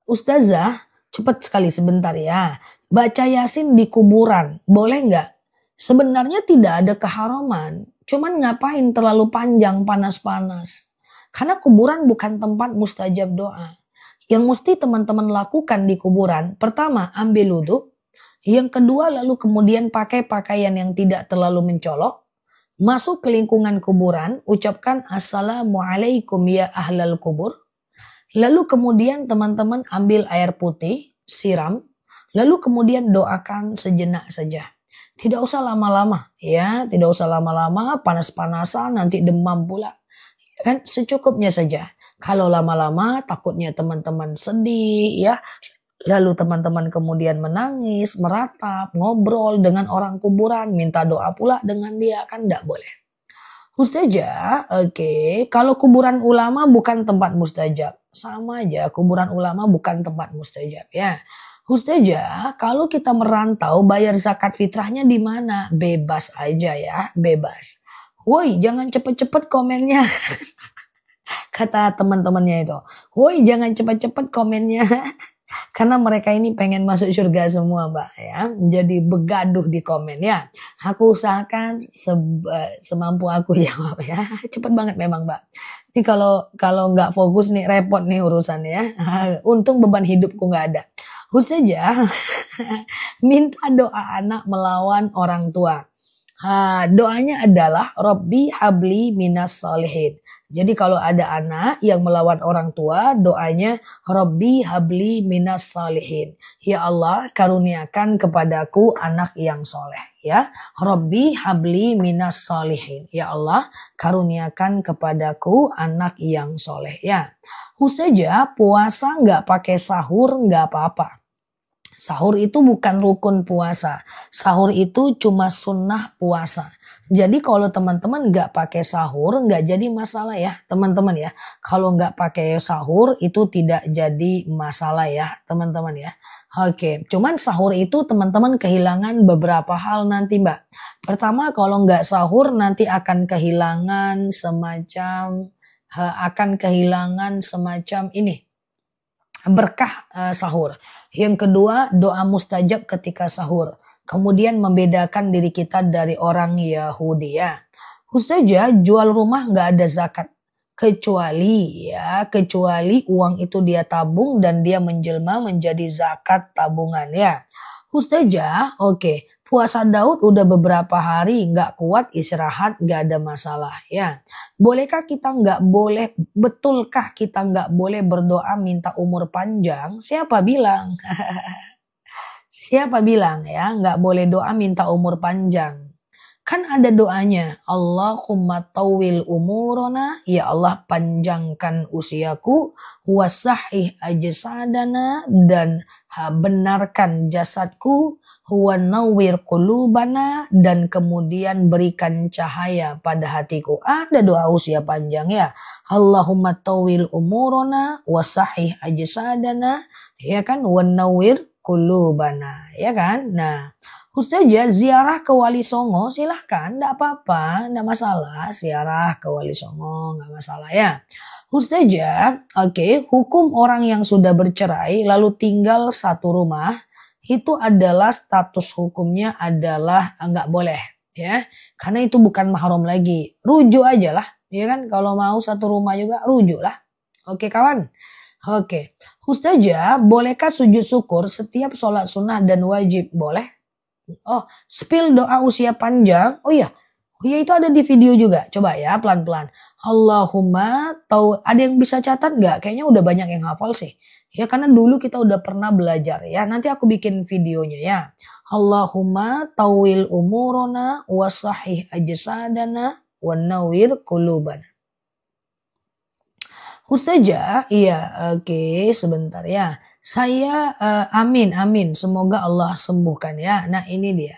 Ustazah, cepat sekali sebentar ya. Baca Yasin di kuburan, boleh nggak? Sebenarnya tidak ada keharaman. Cuman ngapain terlalu panjang panas-panas? Karena kuburan bukan tempat mustajab doa. Yang mesti teman-teman lakukan di kuburan, pertama ambil wudhu. Yang kedua lalu kemudian pakai pakaian yang tidak terlalu mencolok. Masuk ke lingkungan kuburan, ucapkan Assalamualaikum ya ahlal kubur. Lalu kemudian teman-teman ambil air putih, siram. Lalu kemudian doakan sejenak saja. Tidak usah lama-lama ya, tidak usah lama-lama, panas-panasan nanti demam pula. Kan secukupnya saja. Kalau lama-lama takutnya teman-teman sedih ya. Lalu teman-teman kemudian menangis, meratap, ngobrol dengan orang kuburan, minta doa pula dengan dia, kan tidak boleh. Mustajab, oke. Kalau kuburan ulama bukan tempat mustajab. Sama aja, kuburan ulama bukan tempat mustajab ya. Ustazah, kalau kita merantau bayar zakat fitrahnya di mana? Bebas aja ya, bebas. Woi, jangan cepet-cepet komennya. Kata teman-temannya itu. Woi, jangan cepet-cepet komennya. Karena mereka ini pengen masuk surga semua, Mbak ya. Jadi begaduh di komen ya. Aku usahakan semampu aku jawab ya. Cepet banget memang, Mbak. Ini kalau nggak fokus nih repot nih urusannya ya. Untung beban hidupku nggak ada. Ustazah, minta doa anak melawan orang tua. Doanya adalah Robbi habli minas solihin. Jadi kalau ada anak yang melawan orang tua, doanya Robbi habli minas solihin. Ya Allah, karuniakan kepadaku anak yang soleh. Ya, Robbi habli minas solihin. Ya Allah, karuniakan kepadaku anak yang soleh. Ya, Ustazah, puasa nggak pakai sahur nggak apa-apa. Sahur itu bukan rukun puasa. Sahur itu cuma sunnah puasa. Jadi kalau teman-teman nggak pakai sahur nggak jadi masalah ya teman-teman ya. Kalau nggak pakai sahur itu tidak jadi masalah ya teman-teman ya. Oke, cuman sahur itu teman-teman kehilangan beberapa hal nanti Mbak. Pertama kalau nggak sahur nanti akan kehilangan semacam ini berkah sahur. Yang kedua, doa mustajab ketika sahur. Kemudian membedakan diri kita dari orang Yahudi ya. Ustazah, jual rumah nggak ada zakat. Kecuali uang itu dia tabung dan dia menjelma menjadi zakat tabungan ya. Ustazah, oke. Puasa Daud udah beberapa hari nggak kuat istirahat nggak ada masalah ya. Betulkah kita nggak boleh berdoa minta umur panjang? Siapa bilang? Siapa bilang ya nggak boleh doa minta umur panjang? Kan ada doanya. Allahumma tawil umurona. Ya Allah panjangkan usiaku. Wasahih ajsadana. Dan benarkan jasadku. Huwa nawwir qulubana, dan kemudian berikan cahaya pada hatiku. Ada doa usia panjang ya. Allahumma tawil umurona wasahih ajsadana, ya kan, wa nawwir qulubana, ya kan. Nah, Ustazah, ziarah ke Wali Songo silahkan, enggak apa-apa, enggak masalah. Ziarah ke Wali Songo enggak masalah ya. Ustazah, oke, hukum orang yang sudah bercerai lalu tinggal satu rumah itu adalah status hukumnya adalah nggak boleh ya, karena itu bukan mahram lagi. Rujuk aja lah ya kan, kalau mau satu rumah juga rujuk lah. Oke kawan. Oke, Ustazah, bolehkah sujud syukur setiap sholat sunnah dan wajib? Boleh. Oh, spill doa usia panjang. Oh iya itu ada di video juga. Coba ya pelan-pelan. Allahumma ada yang bisa catat nggak? Kayaknya udah banyak yang hafal sih. Ya karena dulu kita udah pernah belajar ya. Nanti aku bikin videonya ya. Allahumma tawil umurona wasahih ajsadana wa nawwir qulubana. Ustazah, iya oke sebentar ya. Saya amin. Semoga Allah sembuhkan ya. Nah ini dia.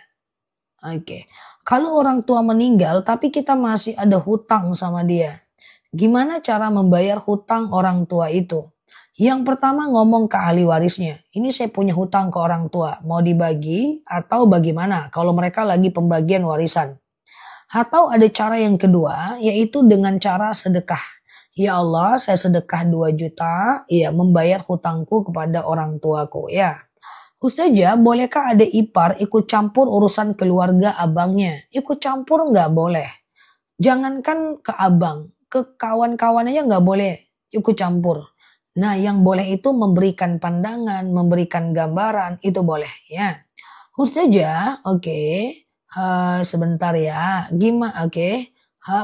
Oke. Kalau orang tua meninggal tapi kita masih ada hutang sama dia. Gimana cara membayar hutang orang tua itu? Yang pertama ngomong ke ahli warisnya. Ini saya punya hutang ke orang tua. Mau dibagi atau bagaimana kalau mereka lagi pembagian warisan. Atau ada cara yang kedua yaitu dengan cara sedekah. Ya Allah saya sedekah 2 juta ya membayar hutangku kepada orang tuaku ya. Ustazah, bolehkah ada ipar ikut campur urusan keluarga abangnya? Ikut campur nggak boleh. Jangankan ke abang, ke kawan-kawan aja nggak boleh ikut campur. Nah yang boleh itu memberikan pandangan, memberikan gambaran, itu boleh ya. Ustazah, oke. Sebentar ya.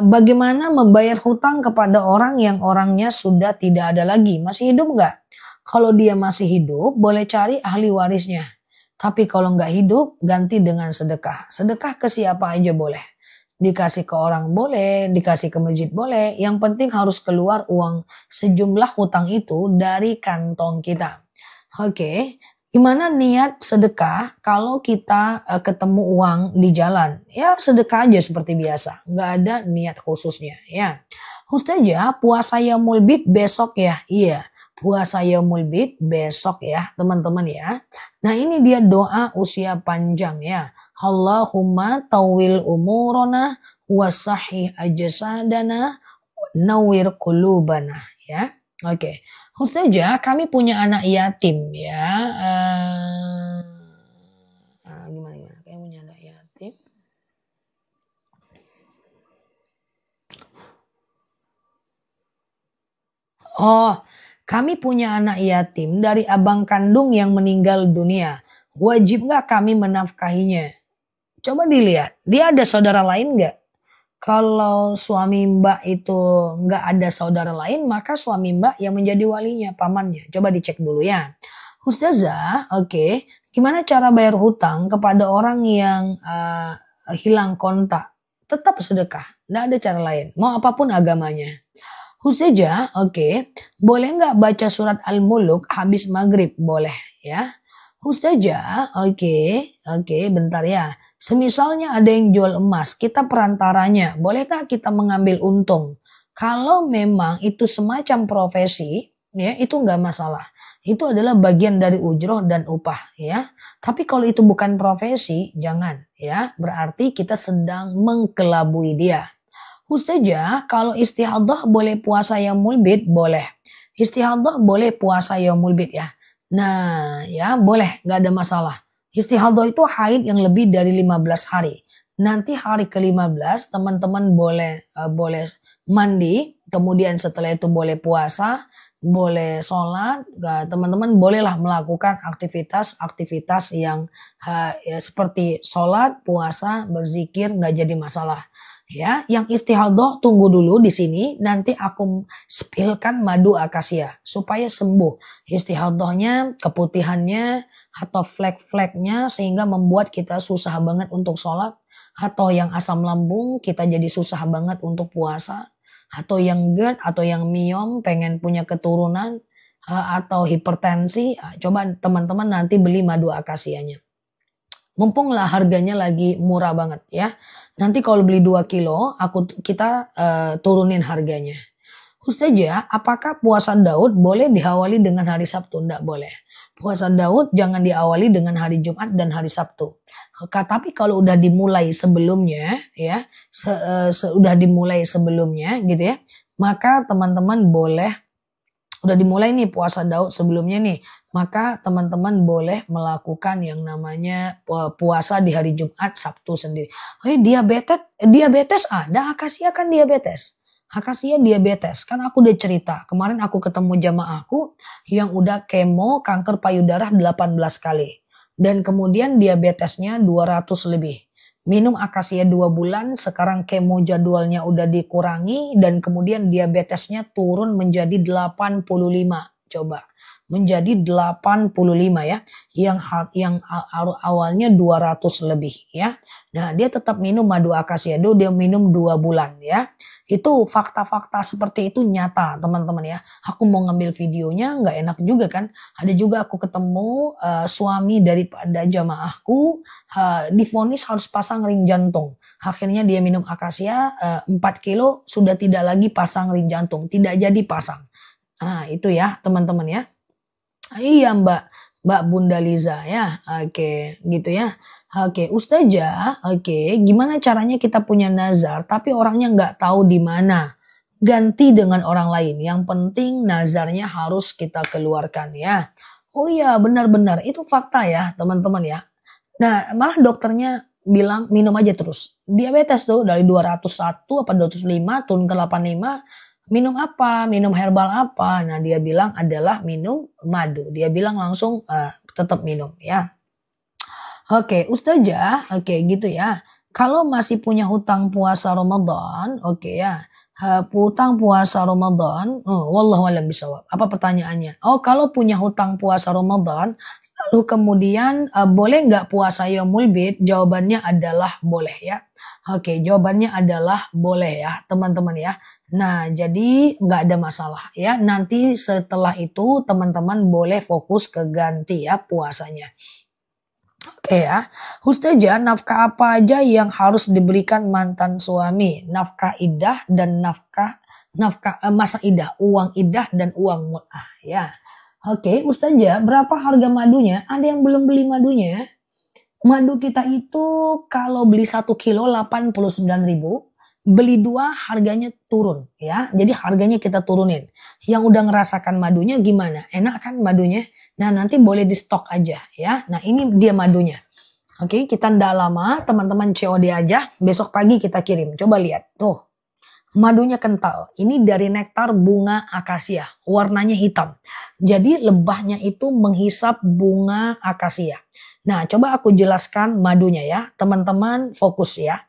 Bagaimana membayar hutang kepada orang yang orangnya sudah tidak ada lagi? Masih hidup nggak? Kalau dia masih hidup, boleh cari ahli warisnya. Tapi kalau nggak hidup, ganti dengan sedekah. Sedekah ke siapa aja boleh. Dikasih ke orang boleh, dikasih ke masjid boleh. Yang penting harus keluar uang sejumlah hutang itu dari kantong kita. Oke, gimana niat sedekah kalau kita ketemu uang di jalan? Ya sedekah aja seperti biasa, nggak ada niat khususnya ya. Ustazah, puasa Yaumul Bid besok ya? Iya. puasa yaumul bid besok ya teman-teman ya. Nah ini dia doa usia panjang ya. Allahumma tawil umurona wasahih ajsadana nawir qulubana ya. Oke. Ustazah, kami punya anak yatim ya. Gimana? Kami punya anak yatim. Oh, kami punya anak yatim dari abang kandung yang meninggal dunia. Wajib nggak kami menafkahinya? Coba dilihat, dia ada saudara lain nggak? Kalau suami mbak itu nggak ada saudara lain, maka suami mbak yang menjadi walinya, pamannya. Coba dicek dulu ya. Ustazah, oke. Gimana cara bayar hutang kepada orang yang hilang kontak? Tetap sedekah, nggak ada cara lain. Mau apapun agamanya. Ustazah, oke. Boleh nggak baca surat Al-Muluk habis maghrib? Boleh ya. Ustazah, oke, bentar ya. Semisalnya ada yang jual emas, kita perantaranya, bolehkah kita mengambil untung? Kalau memang itu semacam profesi, ya itu nggak masalah. Itu adalah bagian dari ujroh dan upah, ya. Tapi kalau itu bukan profesi, jangan, ya. Berarti kita sedang mengkelabui dia. Ustazah, kalau istihadah boleh puasa yaumul bid? Boleh. Istihadah boleh puasa yaumul bid ya. Nah, ya boleh, nggak ada masalah. Istihadah itu haid yang lebih dari 15 hari. Nanti hari ke-15 teman-teman boleh mandi, kemudian setelah itu boleh puasa, boleh sholat, teman-teman bolehlah melakukan aktivitas yang ya, seperti sholat, puasa, berzikir, nggak jadi masalah. Ya, yang istihadah tunggu dulu di sini, nanti aku spilkan madu akasia supaya sembuh istihadahnya, keputihannya, atau flek-fleknya sehingga membuat kita susah banget untuk sholat, atau yang asam lambung kita jadi susah banget untuk puasa, atau yang GERD atau yang myom pengen punya keturunan, atau hipertensi. Coba teman-teman nanti beli madu akasianya. Mumpung lah harganya lagi murah banget ya. Nanti kalau beli 2 kilo kita turunin harganya. Ustazah, apakah puasa Daud boleh diawali dengan hari Sabtu? Tidak boleh. Puasa Daud jangan diawali dengan hari Jumat dan hari Sabtu. Tapi kalau udah dimulai sebelumnya ya, sudah dimulai sebelumnya gitu ya, maka teman-teman boleh, udah dimulai nih puasa Daud sebelumnya nih, maka teman-teman boleh melakukan yang namanya puasa di hari Jumat, Sabtu sendiri. Diabetes ada, akasia kan diabetes. Akasia diabetes, kan aku udah cerita. Kemarin aku ketemu jamaahku yang udah kemo kanker payudara 18 kali. Dan kemudian diabetesnya 200 lebih. Minum akasia 2 bulan, sekarang kemo jadwalnya udah dikurangi dan kemudian diabetesnya turun menjadi 85. Coba, menjadi 85 ya. Yang awalnya 200 lebih ya. Nah, dia tetap minum madu akasia, dia minum 2 bulan ya. Itu fakta-fakta seperti itu nyata teman-teman ya. Aku mau ngambil videonya nggak enak juga kan. Ada juga aku ketemu suami daripada jamaahku divonis harus pasang ring jantung. Akhirnya dia minum akasia 4 kilo sudah tidak lagi pasang ring jantung. Tidak jadi pasang. Nah itu ya teman-teman ya. Iya Mbak Bunda Liza ya. Oke gitu ya. Oke, Ustazah, gimana caranya kita punya nazar tapi orangnya nggak tahu di mana? Ganti dengan orang lain. Yang penting nazarnya harus kita keluarkan ya. Oh iya, benar-benar itu fakta ya, teman-teman ya. Nah, malah dokternya bilang minum aja terus. Diabetes tuh dari 201 apa 205 turun ke 85. Minum apa? Minum herbal apa? Nah, dia bilang adalah minum madu. Dia bilang langsung tetap minum ya. Oke, Ustazah, gitu ya. Kalau masih punya hutang puasa Ramadan, ya. Hutang puasa Ramadan, wallahu a'lam bishawab. Apa pertanyaannya? Oh, kalau punya hutang puasa Ramadan, lalu kemudian boleh nggak puasa yaumul bid? Jawabannya adalah boleh ya. Oke, jawabannya adalah boleh ya, teman-teman ya. Nah, jadi nggak ada masalah ya. Nanti setelah itu teman-teman boleh fokus ke ganti ya puasanya. Oke ya, Ustazah, nafkah apa aja yang harus diberikan mantan suami? Nafkah idah dan masa idah, uang idah dan uang mut'ah ya. Oke, Ustazah, berapa harga madunya? Ada yang belum beli madunya? Madu kita itu kalau beli 1 kilo 89.000, beli 2 harganya turun ya. Jadi harganya kita turunin. Yang udah ngerasakan madunya gimana? Enak kan madunya? Nah, nanti boleh di stok aja ya. Nah, ini dia madunya. Oke, kita ndak lama, teman-teman COD aja. Besok pagi kita kirim. Coba lihat. Tuh, madunya kental. Ini dari nektar bunga akasia. Warnanya hitam. Jadi lebahnya itu menghisap bunga akasia. Nah, coba aku jelaskan madunya ya. Teman-teman fokus ya.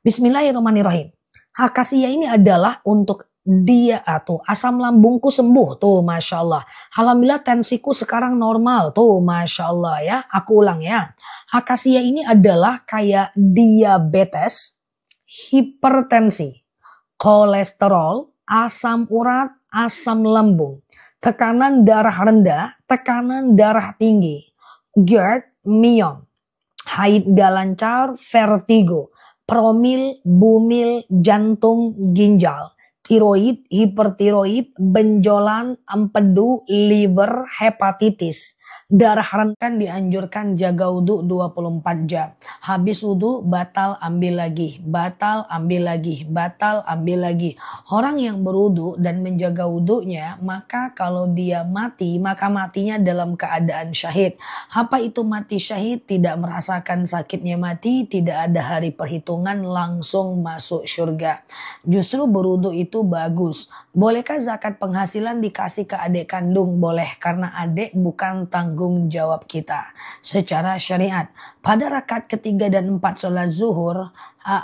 Bismillahirrahmanirrahim. Akasia ini adalah untuk dia atau asam lambungku sembuh. Tuh, Masya Allah. Alhamdulillah tensiku sekarang normal. Tuh, Masya Allah ya. Aku ulang ya. Akasia ini adalah kayak diabetes, hipertensi, kolesterol, asam urat, asam lambung, tekanan darah rendah, tekanan darah tinggi, GERD, Myon, haid gak lancar, vertigo, promil, bumil, jantung, ginjal, tiroid, hipertiroid, benjolan, empedu, liver, hepatitis. Darah rendah dianjurkan jaga wudhu 24 jam. Habis wudhu batal ambil lagi, batal ambil lagi, batal ambil lagi. Orang yang berwudhu dan menjaga wudhunya, maka kalau dia mati, maka matinya dalam keadaan syahid. Apa itu mati syahid? Tidak merasakan sakitnya mati, tidak ada hari perhitungan, langsung masuk surga. Justru berwudhu itu bagus. Bolehkah zakat penghasilan dikasih ke adik kandung? Boleh, karena adik bukan tanggung jawab kita secara syariat. Pada rakaat ketiga dan 4 sholat zuhur,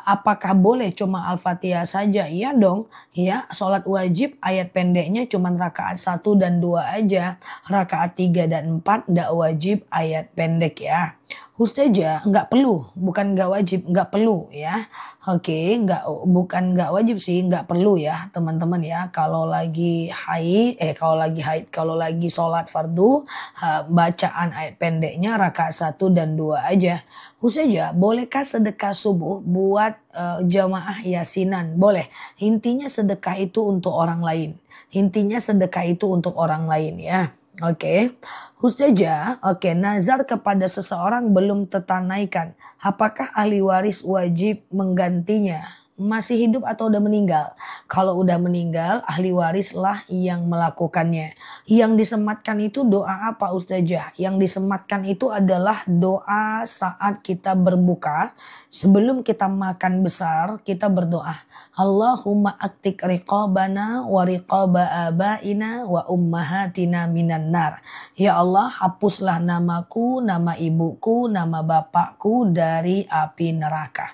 apakah boleh cuma Al-Fatihah saja? Iya dong. Ya, sholat wajib ayat pendeknya cuma rakaat 1 dan 2 aja. Rakaat 3 dan 4 nggak wajib ayat pendek ya. Ustazah, nggak perlu, bukan nggak wajib, nggak perlu ya. Oke, bukan nggak wajib sih, nggak perlu ya teman-teman ya. Kalau lagi kalau lagi sholat fardu, bacaan ayat pendeknya rakaat 1 dan 2 aja. Ustazah, bolehkah sedekah subuh buat jamaah yasinan? Boleh. Intinya sedekah itu untuk orang lain. Intinya sedekah itu untuk orang lain ya. Oke. Ustazah, nazar kepada seseorang belum tertunaikan. Apakah ahli waris wajib menggantinya? Masih hidup atau udah meninggal? Kalau udah meninggal, ahli warislah yang melakukannya. Yang disematkan itu doa apa Ustazah? Yang disematkan itu adalah doa saat kita berbuka. Sebelum kita makan besar, kita berdoa. Allahumma aktik riqabana wa riqaba abaina wa ummahatina minan nar. Ya Allah, hapuslah namaku, nama ibuku, nama bapakku dari api neraka.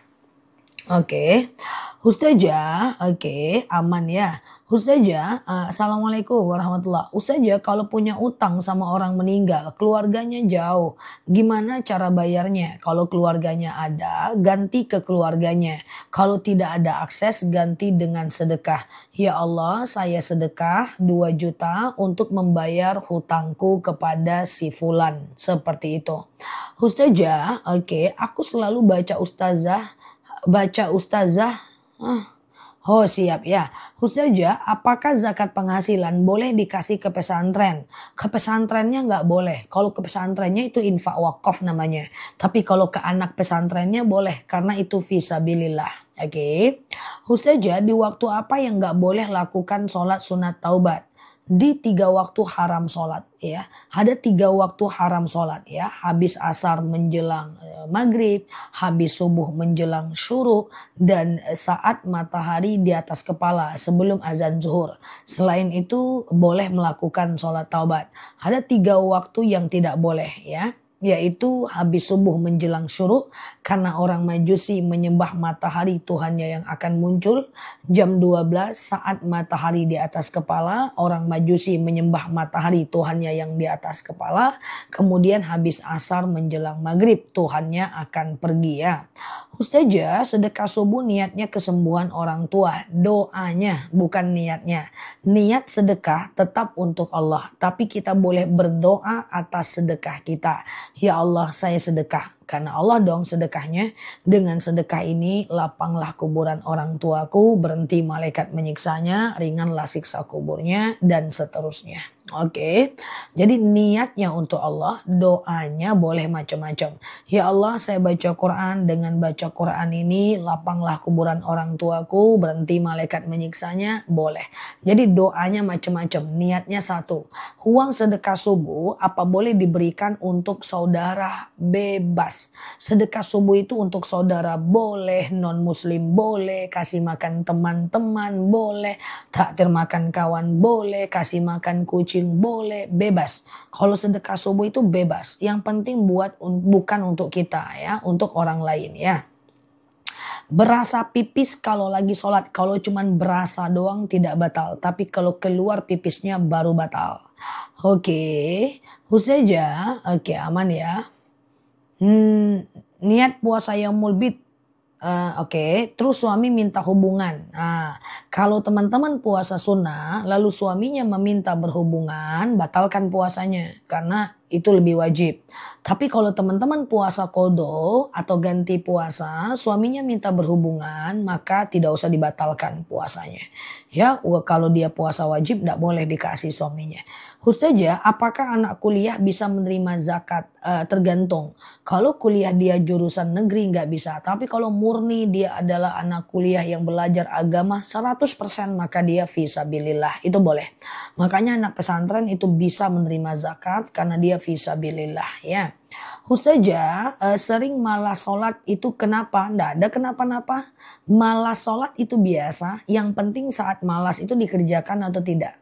Oke, Ustazah, aman ya. Ustazah, Assalamualaikum warahmatullah. Ustazah, kalau punya utang sama orang meninggal, keluarganya jauh, gimana cara bayarnya? Kalau keluarganya ada, ganti ke keluarganya. Kalau tidak ada akses, ganti dengan sedekah. Ya Allah, saya sedekah 2 juta untuk membayar hutangku kepada si fulan. Seperti itu. Ustazah, aku selalu baca ustazah. Oh siap ya. Ustazah, apakah zakat penghasilan boleh dikasih ke pesantren? Ke pesantrennya nggak boleh. Kalau ke pesantrennya itu infak wakaf namanya. Tapi kalau ke anak pesantrennya boleh. Karena itu fisabilillah. Oke. Ustazah, di waktu apa yang nggak boleh lakukan sholat sunat taubat? Di 3 waktu haram sholat ya. Ada 3 waktu haram sholat ya. Habis asar menjelang maghrib, habis subuh menjelang syuruk, dan saat matahari di atas kepala sebelum azan zuhur. Selain itu boleh melakukan sholat taubat. Ada 3 waktu yang tidak boleh ya. Yaitu habis subuh menjelang syuruk, karena orang Majusi menyembah matahari Tuhannya yang akan muncul. Jam 12 saat matahari di atas kepala, orang Majusi menyembah matahari Tuhannya yang di atas kepala. Kemudian habis asar menjelang maghrib, Tuhannya akan pergi ya. Ustazah, sedekah subuh niatnya kesembuhan orang tua. Doanya bukan niatnya. Niat sedekah tetap untuk Allah. Tapi kita boleh berdoa atas sedekah kita. Ya Allah, saya sedekah. Karena Allah dong sedekahnya. Dengan sedekah ini lapanglah kuburan orang tuaku. Berhenti malaikat menyiksanya. Ringanlah siksa kuburnya. Dan seterusnya. Oke, jadi niatnya untuk Allah, doanya boleh macam-macam. Ya Allah, saya baca Quran, dengan baca Quran ini lapanglah kuburan orang tuaku, berhenti malaikat menyiksanya, boleh. Jadi doanya macam-macam, niatnya satu. Uang sedekah subuh apa boleh diberikan untuk saudara? Bebas. Sedekah subuh itu untuk saudara boleh, non muslim boleh, kasih makan teman-teman boleh, traktir makan kawan boleh, kasih makan kucing boleh, bebas. Kalau sedekah subuh itu bebas. Yang penting bukan untuk kita ya, untuk orang lain ya. Berasa pipis kalau lagi sholat. Kalau cuman berasa doang tidak batal. Tapi kalau keluar pipisnya baru batal. Oke. Ustazah, oke aman ya. Niat puasa yaumul bid. Oke, terus suami minta hubungan. Nah, kalau teman-teman puasa sunnah, lalu suaminya meminta berhubungan, batalkan puasanya karena itu lebih wajib. Tapi kalau teman-teman puasa kodo atau ganti puasa, suaminya minta berhubungan, maka tidak usah dibatalkan puasanya. Ya, kalau dia puasa wajib, tidak boleh dikasih suaminya. Ustazah, apakah anak kuliah bisa menerima zakat? Tergantung. Kalau kuliah dia jurusan negeri nggak bisa. Tapi kalau murni dia adalah anak kuliah yang belajar agama 100% maka dia fisabilillah. Itu boleh. Makanya anak pesantren itu bisa menerima zakat karena dia fisabilillah ya. Ustazah, sering malas sholat itu kenapa? Nggak ada kenapa-napa. Malas sholat itu biasa. Yang penting saat malas itu dikerjakan atau tidak.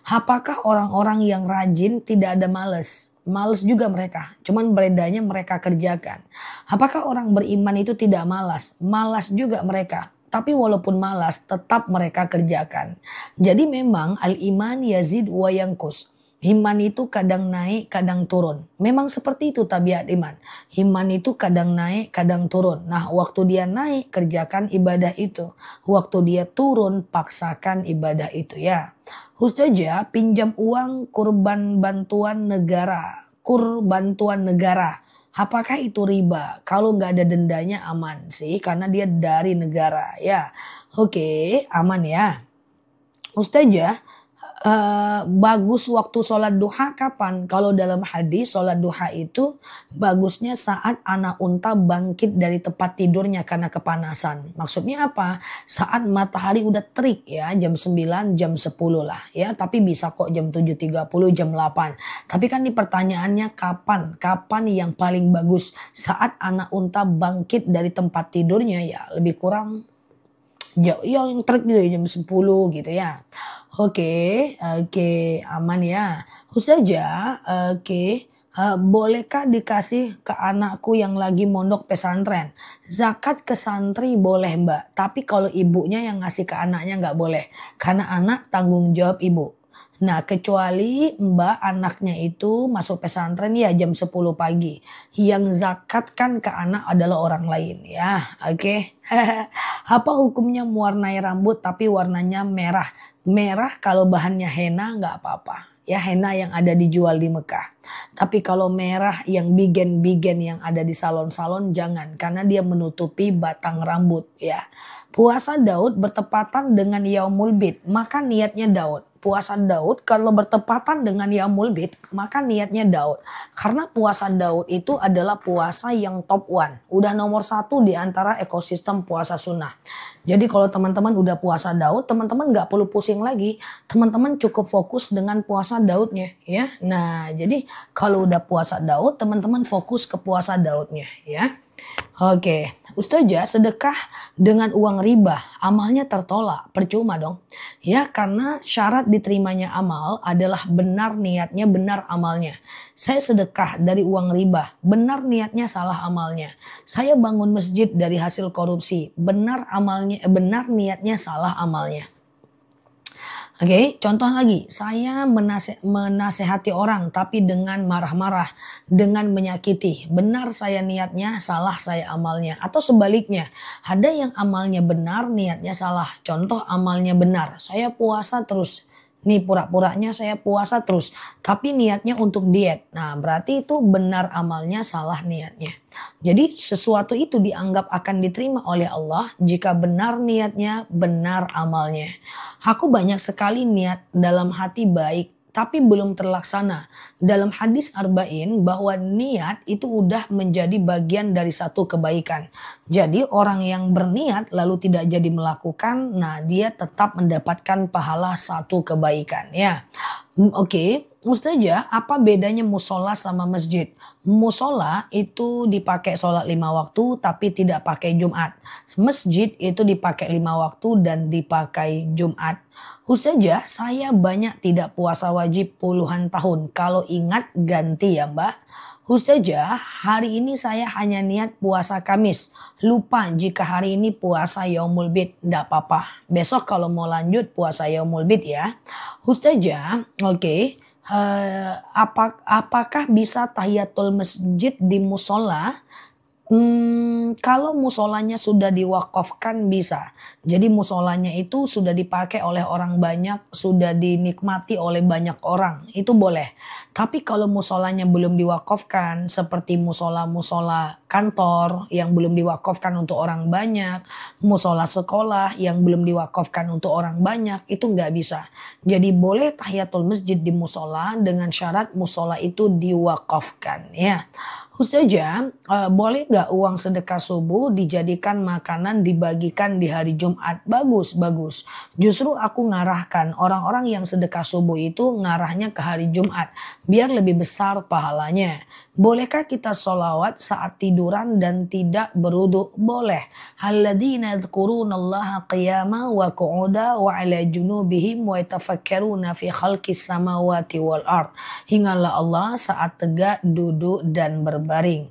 Apakah orang-orang yang rajin tidak ada males? Males juga mereka. Cuman bedanya mereka kerjakan. Apakah orang beriman itu tidak malas? Malas juga mereka. Tapi walaupun malas tetap mereka kerjakan. Jadi memang al-iman yazid wa yankus. Iman itu kadang naik, kadang turun. Memang seperti itu tabiat iman. Iman itu kadang naik, kadang turun. Nah, waktu dia naik, kerjakan ibadah itu. Waktu dia turun, paksakan ibadah itu ya. Ustazah, pinjam uang kurban bantuan negara. Kurbantuan negara. Apakah itu riba? Kalau nggak ada dendanya aman sih. Karena dia dari negara ya. Oke, aman ya. Ustazah, bagus waktu sholat duha kapan? Kalau dalam hadis sholat duha itu bagusnya saat anak unta bangkit dari tempat tidurnya karena kepanasan. Maksudnya apa? Saat matahari udah terik ya, jam 9, jam 10 lah ya. Tapi bisa kok jam 7.30, jam 8. Tapi kan di pertanyaannya kapan? Kapan yang paling bagus? Saat anak unta bangkit dari tempat tidurnya ya lebih kurang jauh yang terik gitu jam 10 gitu ya. Oke, aman ya. Ustazah, bolehkah dikasih ke anakku yang lagi mondok pesantren? Zakat ke santri boleh mbak, tapi kalau ibunya yang ngasih ke anaknya nggak boleh. Karena anak tanggung jawab ibu. Nah kecuali mbak anaknya itu masuk pesantren ya jam 10 pagi. Yang zakat kan ke anak adalah orang lain ya. Oke. Apa hukumnya mewarnai rambut tapi warnanya merah? Merah kalau bahannya henna nggak apa-apa. Ya henna yang ada dijual di Mekah. Tapi kalau merah yang bigen-bigen yang ada di salon-salon jangan. Karena dia menutupi batang rambut ya. Puasa Daud bertepatan dengan Yaumul Bid. Maka niatnya Daud. Puasa Daud kalau bertepatan dengan Yaumul Bid maka niatnya Daud. Karena puasa Daud itu adalah puasa yang top one. Udah nomor 1 di antara ekosistem puasa sunnah. Jadi kalau teman-teman udah puasa Daud, teman-teman gak perlu pusing lagi. Teman-teman cukup fokus dengan puasa Daudnya ya. Nah jadi kalau udah puasa Daud, teman-teman fokus ke puasa Daudnya ya. Oke, Ustazah, sedekah dengan uang riba, amalnya tertolak, percuma dong. Ya, karena syarat diterimanya amal adalah benar niatnya, benar amalnya. Saya sedekah dari uang riba, benar niatnya, salah amalnya. Saya bangun masjid dari hasil korupsi, benar amalnya, benar niatnya, salah amalnya. Oke, contoh lagi, saya menasehati orang tapi dengan marah-marah, dengan menyakiti. Benar saya niatnya, salah saya amalnya. Atau sebaliknya, ada yang amalnya benar, niatnya salah. Contoh amalnya benar, saya puasa terus. Nih pura-puranya saya puasa terus, tapi niatnya untuk diet. Nah, berarti itu benar amalnya, salah niatnya. Jadi sesuatu itu dianggap akan diterima oleh Allah jika benar niatnya, benar amalnya. Aku banyak sekali niat dalam hati baik tapi belum terlaksana. Dalam hadis Arba'in bahwa niat itu udah menjadi bagian dari satu kebaikan. Jadi orang yang berniat lalu tidak jadi melakukan, nah dia tetap mendapatkan pahala satu kebaikan ya. Oke, Ustazah, apa bedanya musola sama masjid? Musola itu dipakai sholat 5 waktu tapi tidak pakai Jumat. Masjid itu dipakai 5 waktu dan dipakai Jumat. Ustazah, saya banyak tidak puasa wajib puluhan tahun. Kalau ingat ganti ya Mbak. Ustazah, hari ini saya hanya niat puasa Kamis. Lupa jika hari ini puasa Yaumul Bid. Tidak apa-apa. Besok kalau mau lanjut puasa Yaumul Bid ya. Ustazah, oke. Apakah bisa tahiyatul masjid di musola? Kalau musolanya sudah diwakafkan bisa. Jadi musolanya itu sudah dipakai oleh orang banyak, sudah dinikmati oleh banyak orang, itu boleh. Tapi kalau musolanya belum diwakafkan, seperti musola-musola kantor yang belum diwakafkan untuk orang banyak, musola sekolah yang belum diwakafkan untuk orang banyak, itu nggak bisa. Jadi boleh tahiyatul masjid di musola dengan syarat musola itu diwakafkan ya. Ustazah, boleh nggak uang sedekah subuh dijadikan makanan dibagikan di hari Jumat? Bagus, bagus. Justru aku ngarahkan orang-orang yang sedekah subuh itu ngarahnya ke hari Jumat. Biar lebih besar pahalanya. Bolehkah kita sholawat saat tiduran dan tidak berwudu? Boleh. Alladzina yadhkurunallaha qiyama wa qu'uda wa ala junubihim wa yatafakkaruna fi khalqis samawati wal ard. Ingatlah Allah saat tegak, duduk dan berbaring.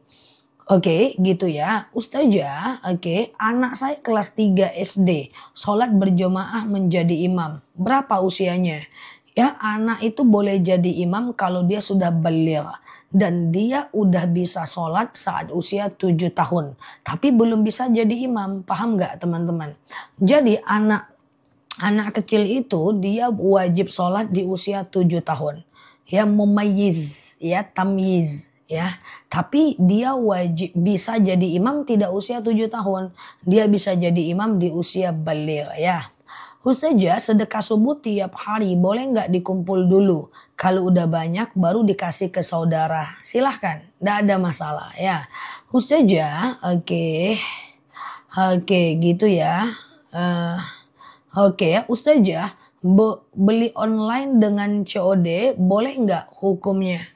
Oke, gitu ya. Ustazah, oke, anak saya kelas 3 SD, sholat berjamaah menjadi imam. Berapa usianya? Ya, anak itu boleh jadi imam kalau dia sudah baligh dan dia udah bisa sholat saat usia 7 tahun. Tapi belum bisa jadi imam, paham nggak teman-teman? Jadi anak kecil itu dia wajib sholat di usia 7 tahun. Ya, mumayyiz, ya, tamyiz. Ya, tapi dia wajib bisa jadi imam tidak usia 7 tahun. Dia bisa jadi imam di usia baligh ya. Ustazah, sedekah subuh tiap hari boleh nggak dikumpul dulu? Kalau udah banyak baru dikasih ke saudara. Silahkan, nggak ada masalah ya. Ustazah, oke. Oke gitu ya. Oke ya, Ustazah, beli online dengan COD boleh nggak hukumnya?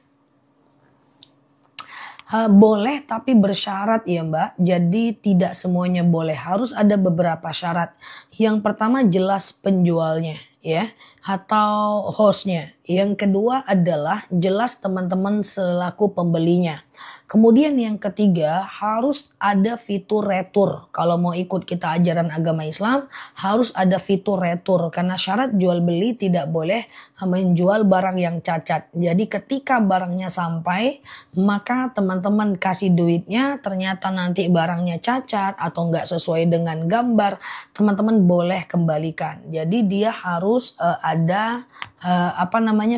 Boleh tapi bersyarat ya Mbak. Jadi tidak semuanya boleh. Harus ada beberapa syarat. Yang pertama jelas penjualnya ya atau hostnya. Yang kedua adalah jelas teman-teman selaku pembelinya. Kemudian yang ketiga harus ada fitur retur. Kalau mau ikut kita ajaran agama Islam harus ada fitur retur. Karena syarat jual beli tidak boleh menjual barang yang cacat. Jadi ketika barangnya sampai maka teman-teman kasih duitnya ternyata nanti barangnya cacat atau nggak sesuai dengan gambar. Teman-teman boleh kembalikan. Jadi dia harus ada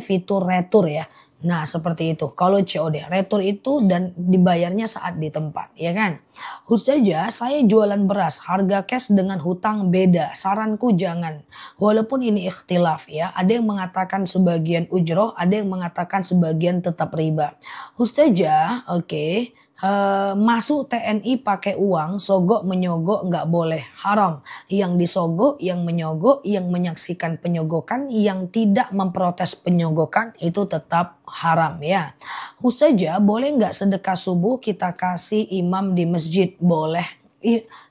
fitur retur ya. Nah seperti itu kalau COD retur itu dan dibayarnya saat di tempat ya kan. Ustazah saya jualan beras harga cash dengan hutang beda, saranku jangan. Walaupun ini ikhtilaf ya, ada yang mengatakan sebagian ujroh, ada yang mengatakan sebagian tetap riba. Ustazah oke. Masuk TNI pakai uang, sogok menyogok nggak boleh, haram. Yang disogok, yang menyogok, yang menyaksikan penyogokan, yang tidak memprotes penyogokan itu tetap haram ya. Ustazah boleh nggak sedekah subuh kita kasih imam di masjid? Boleh.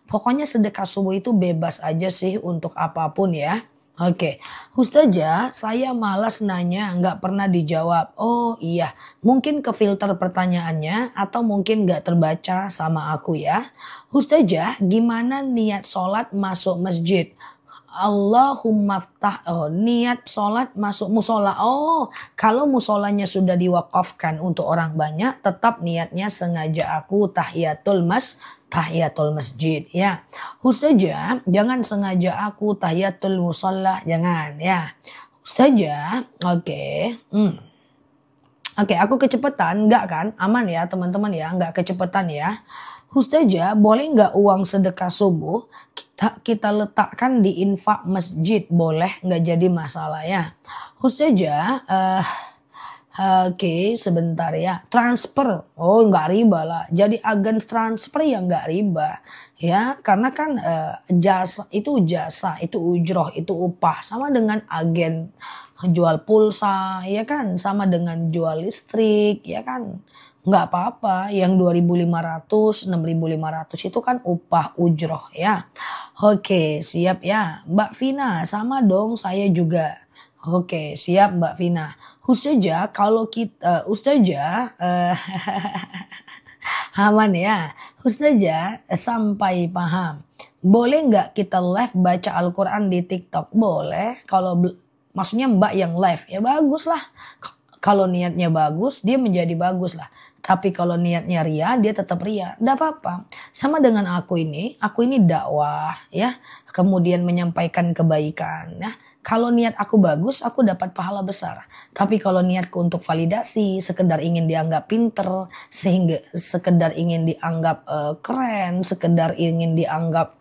Pokoknya sedekah subuh itu bebas aja sih untuk apapun ya. Oke, Ustazah saya malas nanya nggak pernah dijawab. Oh iya, mungkin ke filter pertanyaannya atau mungkin nggak terbaca sama aku ya. Ustazah gimana niat sholat masuk masjid? Allahumma ftah, niat sholat masuk musola. Oh, kalau musolanya sudah diwakafkan untuk orang banyak, tetap niatnya sengaja aku tahiyatul masjid ya. Ustazah, jangan sengaja aku tahiyatul musola, jangan ya. Ustazah, oke. Oke, aku kecepatan, enggak kan? Aman ya teman-teman ya, enggak kecepatan ya. Ustazah, boleh nggak uang sedekah subuh kita letakkan di infak masjid? Boleh, nggak jadi masalah ya. Ustazah, oke, sebentar ya. Transfer, oh nggak riba lah. Jadi agen transfer ya nggak riba. Ya, karena kan jasa, itu ujroh, itu upah. Sama dengan agen jual pulsa, ya kan? Sama dengan jual listrik, ya kan? Nggak apa-apa, yang 2.500, 6.500 itu kan upah ujroh ya. Oke, siap ya. Mbak Vina, sama dong saya juga. Oke, siap Mbak Vina. Ustazah, kalau kita, Ustazah, aman ya. Ustazah, sampai paham. Boleh nggak kita live baca Al-Quran di TikTok? Boleh, kalau maksudnya Mbak yang live, ya bagus lah. Kalau niatnya bagus, dia menjadi bagus lah. Tapi kalau niatnya ria, dia tetap ria. Tidak apa-apa. Sama dengan aku ini dakwah ya. Kemudian menyampaikan kebaikan ya. Kalau niat aku bagus, aku dapat pahala besar. Tapi kalau niatku untuk validasi, sekedar ingin dianggap pinter, sehingga sekedar ingin dianggap keren, sekedar ingin dianggap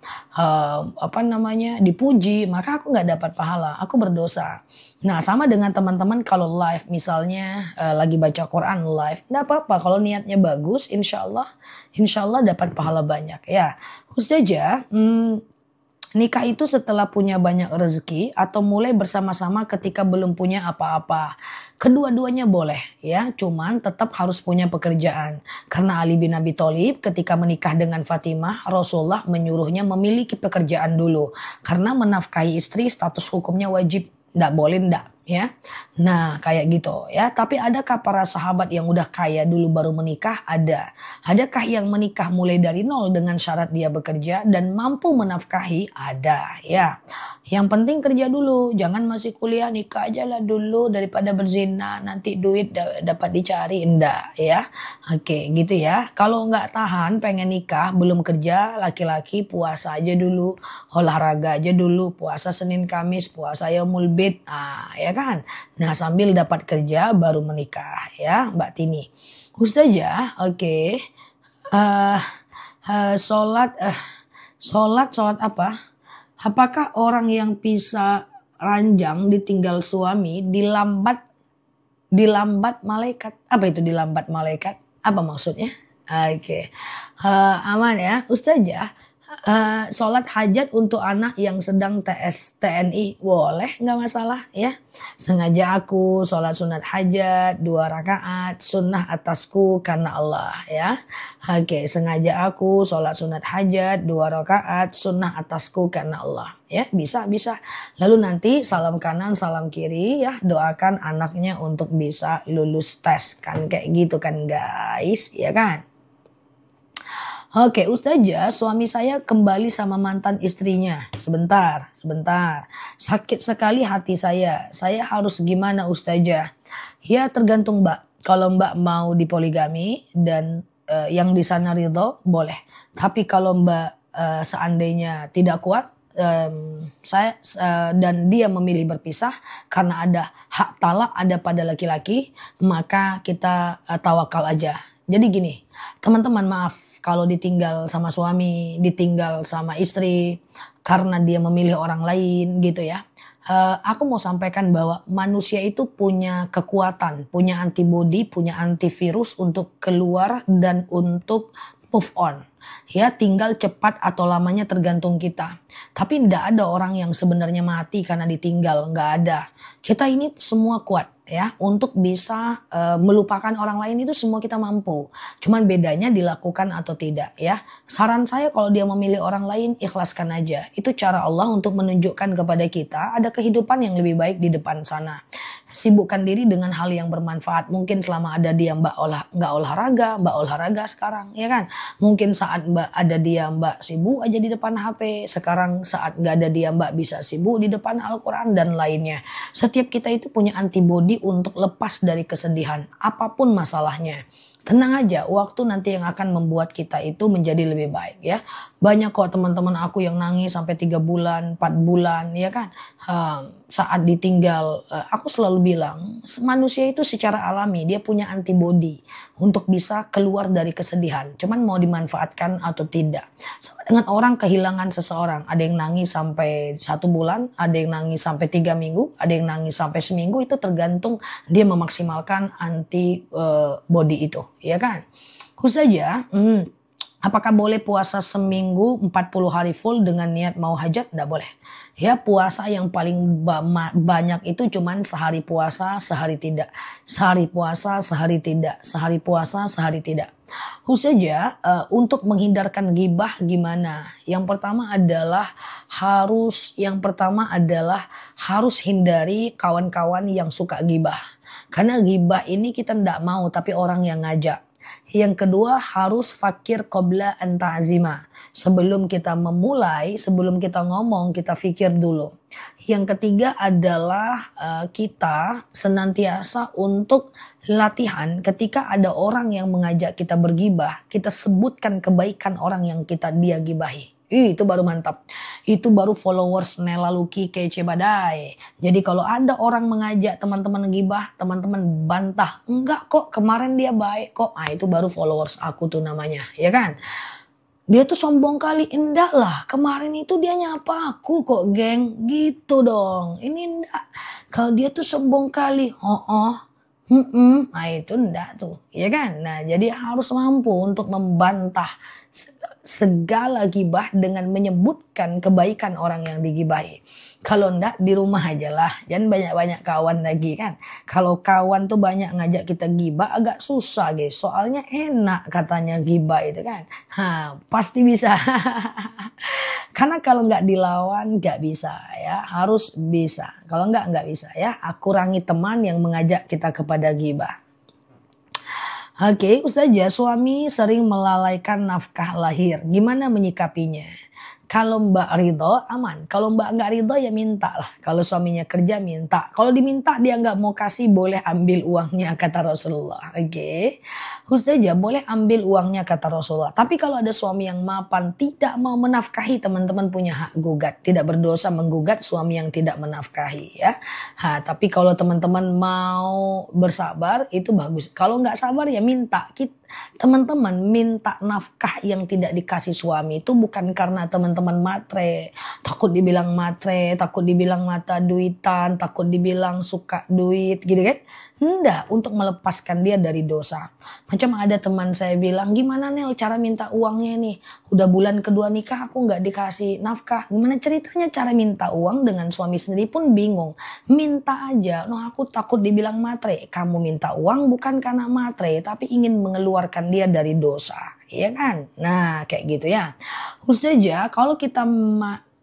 dipuji, maka aku nggak dapat pahala, aku berdosa. Nah, sama dengan teman-teman kalau live misalnya lagi baca Quran live, nggak apa-apa kalau niatnya bagus, insya Allah dapat pahala banyak ya. Ustazah, nikah itu setelah punya banyak rezeki atau mulai bersama-sama ketika belum punya apa-apa. Kedua-duanya boleh ya, cuman tetap harus punya pekerjaan. Karena Ali bin Abi Thalib ketika menikah dengan Fatimah, Rasulullah menyuruhnya memiliki pekerjaan dulu. Karena menafkahi istri status hukumnya wajib, nggak boleh ndak ya. Nah kayak gitu ya. Tapi adakah para sahabat yang udah kaya dulu baru menikah? Ada. Adakah yang menikah mulai dari nol dengan syarat dia bekerja dan mampu menafkahi? Ada ya. Yang penting kerja dulu, jangan masih kuliah, nikah aja lah dulu daripada berzina, nanti duit dapat dicari, enggak ya. Oke gitu ya. Kalau nggak tahan pengen nikah belum kerja, laki-laki puasa aja dulu, olahraga aja dulu, puasa Senin Kamis, puasa Yaumul Bid, ya kan. Nah sambil dapat kerja baru menikah ya Mbak Tini. Ustazah, oke. Sholat apa? Apakah orang yang pisah ranjang ditinggal suami dilambat malaikat? Apa itu dilambat malaikat? Apa maksudnya? Oke. Aman ya. Ustazah, sholat hajat untuk anak yang sedang TNI boleh, nggak masalah ya. Sengaja aku sholat sunat hajat 2 rakaat sunnah atasku karena Allah ya. Oke, sengaja aku sholat sunat hajat 2 rakaat sunnah atasku karena Allah ya. Bisa. Lalu nanti salam kanan salam kiri ya, doakan anaknya untuk bisa lulus tes kan, kayak gitu kan guys ya kan. Oke, Ustazah, suami saya kembali sama mantan istrinya. Sebentar. Sakit sekali hati saya. Saya harus gimana Ustazah? Ya tergantung Mbak. Kalau Mbak mau dipoligami dan yang di sana ridho, boleh. Tapi kalau Mbak seandainya tidak kuat, dan dia memilih berpisah karena ada hak talak ada pada laki-laki, maka kita tawakal aja. Jadi gini, teman-teman maaf kalau ditinggal sama suami, ditinggal sama istri karena dia memilih orang lain gitu ya. Aku mau sampaikan bahwa manusia itu punya kekuatan, punya antibodi, punya antivirus untuk keluar dan untuk move on. Ya tinggal cepat atau lamanya tergantung kita. Tapi tidak ada orang yang sebenarnya mati karena ditinggal, nggak ada. Kita ini semua kuat ya untuk bisa melupakan orang lain, itu semua kita mampu. Cuman bedanya dilakukan atau tidak ya. Saran saya kalau dia memilih orang lain, ikhlaskan aja. Itu cara Allah untuk menunjukkan kepada kita ada kehidupan yang lebih baik di depan sana. Sibukkan diri dengan hal yang bermanfaat. Mungkin selama ada dia Mbak nggak olahraga, Mbak olahraga sekarang, ya kan? Mungkin saat Mbak ada dia Mbak sibuk aja di depan HP. Sekarang saat nggak ada dia Mbak bisa sibuk di depan Al-Quran dan lainnya. Setiap kita itu punya antibodi untuk lepas dari kesedihan. Apapun masalahnya. Tenang aja, waktu nanti yang akan membuat kita itu menjadi lebih baik ya. Banyak kok teman-teman aku yang nangis sampai 3 bulan, 4 bulan ya kan. Saat ditinggal, aku selalu bilang manusia itu secara alami dia punya antibodi untuk bisa keluar dari kesedihan. Cuman mau dimanfaatkan atau tidak. Sama dengan orang kehilangan seseorang. Ada yang nangis sampai 1 bulan, ada yang nangis sampai 3 minggu, ada yang nangis sampai seminggu. Itu tergantung dia memaksimalkan antibodi itu. Ya kan? Khusus saja, apakah boleh puasa seminggu 40 hari full dengan niat mau hajat? Tidak boleh. Ya puasa yang paling banyak itu cuman sehari puasa, sehari tidak. Sehari puasa, sehari tidak. Sehari puasa, sehari tidak. Khusus saja untuk menghindarkan ghibah gimana? Yang pertama adalah harus hindari kawan-kawan yang suka ghibah. Karena ghibah ini kita tidak mau tapi orang yang ngajak. Yang kedua harus fakir qabla an ta'zima. Sebelum kita memulai, sebelum kita ngomong, kita fikir dulu. Yang ketiga adalah kita senantiasa untuk latihan ketika ada orang yang mengajak kita bergibah, kita sebutkan kebaikan orang yang dia gibahi. Itu baru mantap. Itu baru followers Nela Luki kece badai. Jadi kalau ada orang mengajak teman-teman gibah, teman-teman bantah. Enggak kok, kemarin dia baik kok. Itu baru followers aku tuh namanya, ya kan? Dia tuh sombong kali. Enggak lah, kemarin itu dia nyapa aku kok, geng. Gitu dong. Ini enggak. Kalau dia tuh sombong kali. Itu enggak tuh, ya kan? Nah, jadi harus mampu untuk membantah segala gibah dengan menyebutkan kebaikan orang yang digibahi. Kalau enggak di rumah aja lah, jangan banyak-banyak kawan lagi kan. Kalau kawan tuh banyak ngajak kita gibah agak susah guys, soalnya enak katanya gibah itu kan. Pasti bisa. Karena kalau enggak dilawan enggak bisa ya, harus bisa. Kalau enggak bisa ya. Kurangi teman yang mengajak kita kepada gibah. Oke, Ustazah, suami sering melalaikan nafkah lahir. Gimana menyikapinya? Kalau Mbak ridho aman. Kalau Mbak nggak ridho ya minta lah. Kalau suaminya kerja minta. Kalau diminta dia nggak mau kasih boleh ambil uangnya kata Rasulullah. Oke. Ustazah boleh ambil uangnya kata Rasulullah. Tapi kalau ada suami yang mapan tidak mau menafkahi, teman-teman punya hak gugat. Tidak berdosa menggugat suami yang tidak menafkahi ya. Tapi kalau teman-teman mau bersabar itu bagus. Kalau nggak sabar ya minta. Teman-teman minta nafkah yang tidak dikasih suami itu bukan karena teman-teman matre, takut dibilang matre, takut dibilang mata duitan, takut dibilang suka duit gitu kan. Enggak, untuk melepaskan dia dari dosa. Macam ada teman saya bilang, gimana Nel cara minta uangnya nih? Udah bulan kedua nikah aku nggak dikasih nafkah. Gimana ceritanya cara minta uang dengan suami sendiri pun bingung. Minta aja, aku takut dibilang matre. Kamu minta uang bukan karena matre, tapi ingin mengeluarkan dia dari dosa. Iya kan? Nah kayak gitu ya. Ustazah kalau kita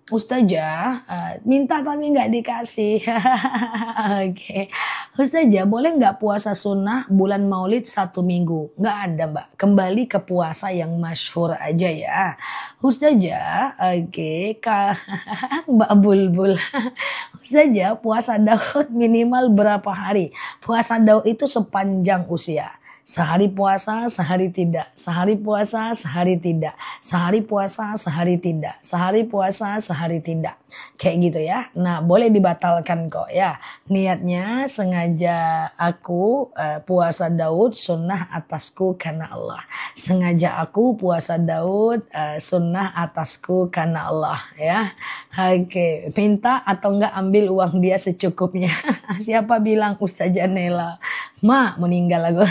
Ustazah minta tapi nggak dikasih. Oke. Ustazah boleh nggak puasa sunnah bulan maulid 1 minggu? Nggak ada Mbak. Kembali ke puasa yang masyhur aja ya. Ustazah oke. Mbak Bulbul. Ustazah puasa Daud minimal berapa hari? Puasa Daud itu sepanjang usia. Sehari puasa, sehari tidak. Sehari puasa, sehari tidak. Sehari puasa, sehari tidak. Sehari puasa, sehari tidak. Kayak gitu ya. Nah boleh dibatalkan kok ya. Niatnya sengaja aku puasa Daud sunnah atasku karena Allah. Sengaja aku puasa Daud sunnah atasku karena Allah ya. Oke. Minta atau enggak ambil uang dia secukupnya. Siapa bilang Ustazah Nela? Meninggal aku.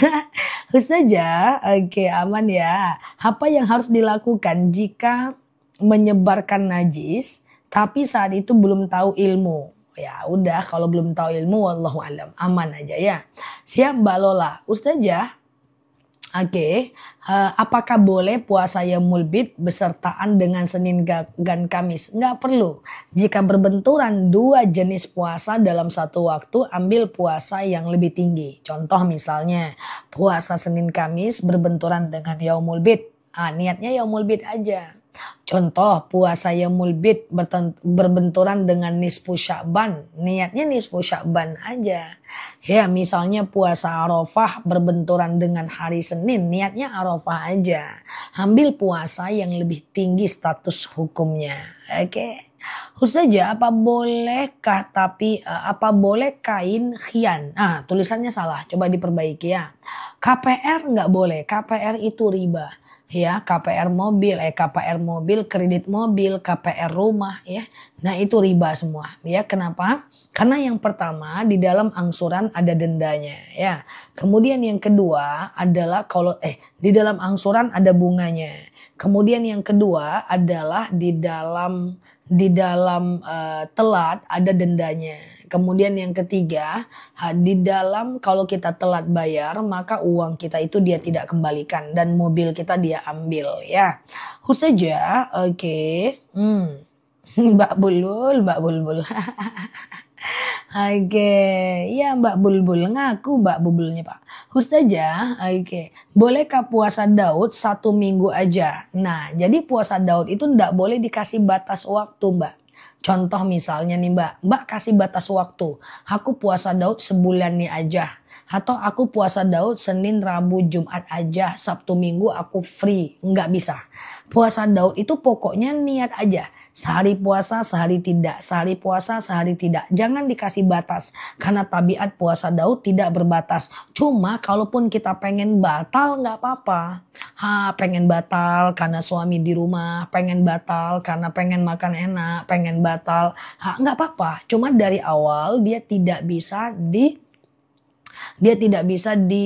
Ustazah, oke aman ya. Apa yang harus dilakukan jika menyebarkan najis tapi saat itu belum tahu ilmu? Ya udah kalau belum tahu ilmu wallahu alam aman aja ya. Siap Mbak Lola. Ustazah Apakah boleh puasa Yaumul Bid besertaan dengan Senin dan Kamis? Nggak perlu. Jika berbenturan dua jenis puasa dalam satu waktu, ambil puasa yang lebih tinggi. Contoh misalnya, puasa Senin Kamis berbenturan dengan Yaumul Bid. Niatnya Yaumul Bid aja. Contoh puasa Yaumul Bid berbenturan dengan nisfu Sya'ban. Niatnya nisfu Sya'ban aja. Ya misalnya puasa Arafah berbenturan dengan hari Senin. Niatnya Arafah aja. Ambil puasa yang lebih tinggi status hukumnya. Oke. Ustazah, apa boleh kain khian? Tulisannya salah. Coba diperbaiki ya. KPR nggak boleh. KPR itu riba. Ya, KPR mobil, kredit mobil, KPR rumah ya. Nah, itu riba semua ya. Kenapa? Karena yang pertama di dalam angsuran ada dendanya ya. Kemudian yang kedua adalah di dalam angsuran ada bunganya. Kemudian yang kedua adalah di dalam telat ada dendanya. Kemudian yang ketiga, di dalam kalau kita telat bayar maka uang kita itu dia tidak kembalikan dan mobil kita dia ambil ya. Ustazah, oke. Mbak Bulbul. Ya Mbak Bulbul, ngaku Mbak Bulbulnya Pak. Ustazah, bolehkah puasa Daud 1 minggu aja? Nah, jadi puasa Daud itu ndak boleh dikasih batas waktu Mbak. Contoh misalnya nih Mbak kasih batas waktu. Aku puasa Daud sebulan nih aja. Atau aku puasa Daud Senin, Rabu, Jumat aja. Sabtu, Minggu aku free. Nggak bisa. Puasa Daud itu pokoknya niat aja. Sehari puasa, sehari tidak. Sehari puasa, sehari tidak. Jangan dikasih batas. Karena tabiat puasa Daud tidak berbatas. Cuma kalaupun kita pengen batal nggak apa-apa. Pengen batal karena suami di rumah. Pengen batal karena pengen makan enak. Pengen batal. Nggak apa-apa. Cuma dari awal dia tidak bisa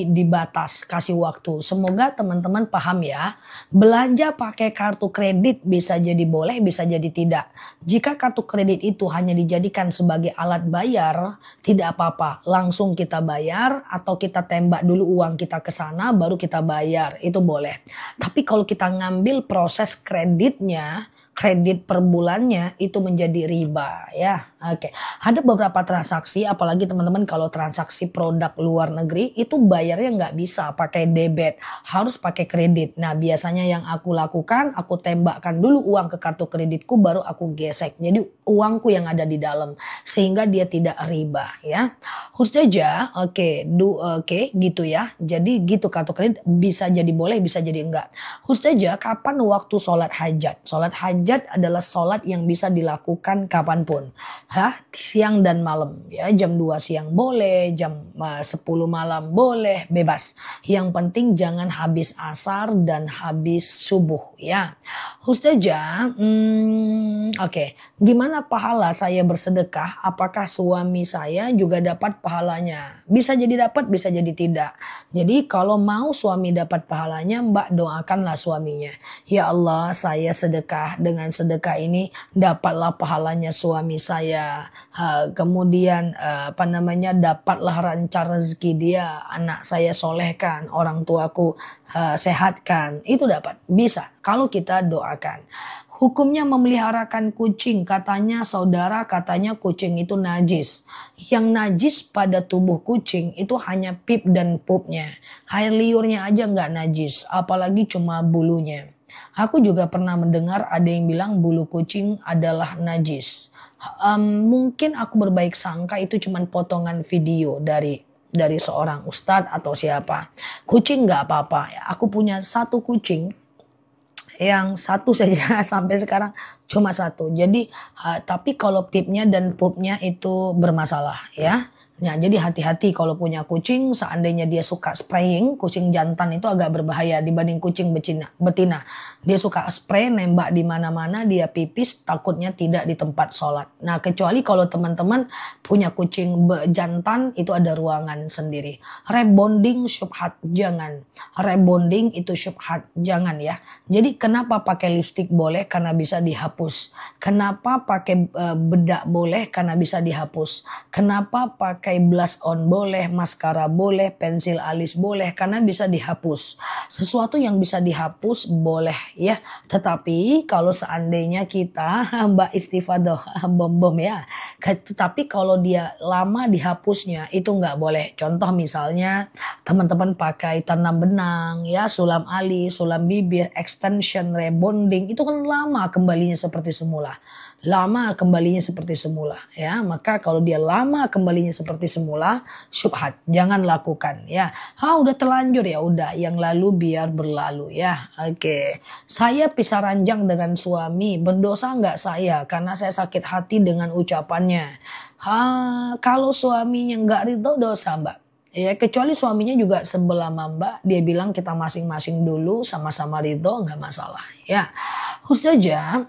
dibatas kasih waktu. Semoga teman-teman paham ya. Belanja pakai kartu kredit bisa jadi boleh, bisa jadi tidak. Jika kartu kredit itu hanya dijadikan sebagai alat bayar, tidak apa-apa. Langsung kita bayar atau kita tembak dulu uang kita ke sana baru kita bayar. Itu boleh. Tapi kalau kita ngambil proses kreditnya, kredit per bulannya itu menjadi riba ya. Ada beberapa transaksi apalagi teman-teman kalau transaksi produk luar negeri itu bayarnya nggak bisa pakai debit, harus pakai kredit. Nah, biasanya yang aku lakukan, aku tembakkan dulu uang ke kartu kreditku baru aku gesek. Jadi uangku yang ada di dalam sehingga dia tidak riba ya. Ustazah, gitu ya. Jadi gitu kartu kredit bisa jadi boleh, bisa jadi enggak. Ustazah, kapan waktu sholat hajat? Sholat hajat adalah sholat yang bisa dilakukan kapanpun. Siang dan malam ya, jam 2 siang boleh, jam 10 malam boleh, bebas. Yang penting jangan habis asar dan habis subuh ya. Ustazah, gimana pahala saya bersedekah? Apakah suami saya juga dapat pahalanya? Bisa jadi dapat, bisa jadi tidak. Jadi kalau mau suami dapat pahalanya, Mbak doakanlah suaminya. Ya Allah, saya sedekah, dengan sedekah ini dapatlah pahalanya suami saya. Kemudian dapatlah lancar rezeki dia, anak saya solehkan, orang tuaku sehatkan. Itu dapat, bisa kalau kita doakan. Hukumnya memeliharakan kucing, katanya kucing itu najis. Yang najis pada tubuh kucing itu hanya pip dan pupnya. Air liurnya aja nggak najis, apalagi cuma bulunya. Aku juga pernah mendengar ada yang bilang bulu kucing adalah najis. Mungkin aku berbaik sangka itu cuma potongan video dari seorang ustadz atau siapa. Kucing nggak apa-apa. Aku punya satu kucing. Yang satu saja sampai sekarang cuma satu. Jadi tapi kalau pipnya dan pupnya itu bermasalah ya. Nah, jadi hati-hati kalau punya kucing, seandainya dia suka spraying, kucing jantan itu agak berbahaya dibanding kucing betina. Dia suka spray, nembak di mana-mana, dia pipis, takutnya tidak di tempat sholat. Nah, kecuali kalau teman-teman punya kucing jantan, itu ada ruangan sendiri. Rebonding syubhat, jangan. Rebonding itu syubhat, jangan ya. Jadi kenapa pakai lipstick boleh? Karena bisa dihapus. Kenapa pakai bedak boleh? Karena bisa dihapus. Kenapa pakai pakai blush on boleh, maskara boleh, pensil alis boleh karena bisa dihapus. Sesuatu yang bisa dihapus boleh ya. Tetapi kalau seandainya kita Mbak Istifadah bom-bom ya. Tetapi kalau dia lama dihapusnya itu nggak boleh. Contoh misalnya teman-teman pakai tanam benang ya, sulam alis, sulam bibir, extension, rebonding itu kan lama kembalinya seperti semula. Lama kembalinya seperti semula ya, maka kalau dia lama kembalinya seperti semula syubhat, jangan lakukan ya. Udah terlanjur ya udah, yang lalu biar berlalu ya. Oke, saya pisah ranjang dengan suami, berdosa nggak saya karena saya sakit hati dengan ucapannya? Kalau suaminya nggak ridho dosa mbak. Ya, kecuali suaminya juga sebelah mbak, dia bilang kita masing-masing dulu sama-sama ridho nggak masalah ya. Saja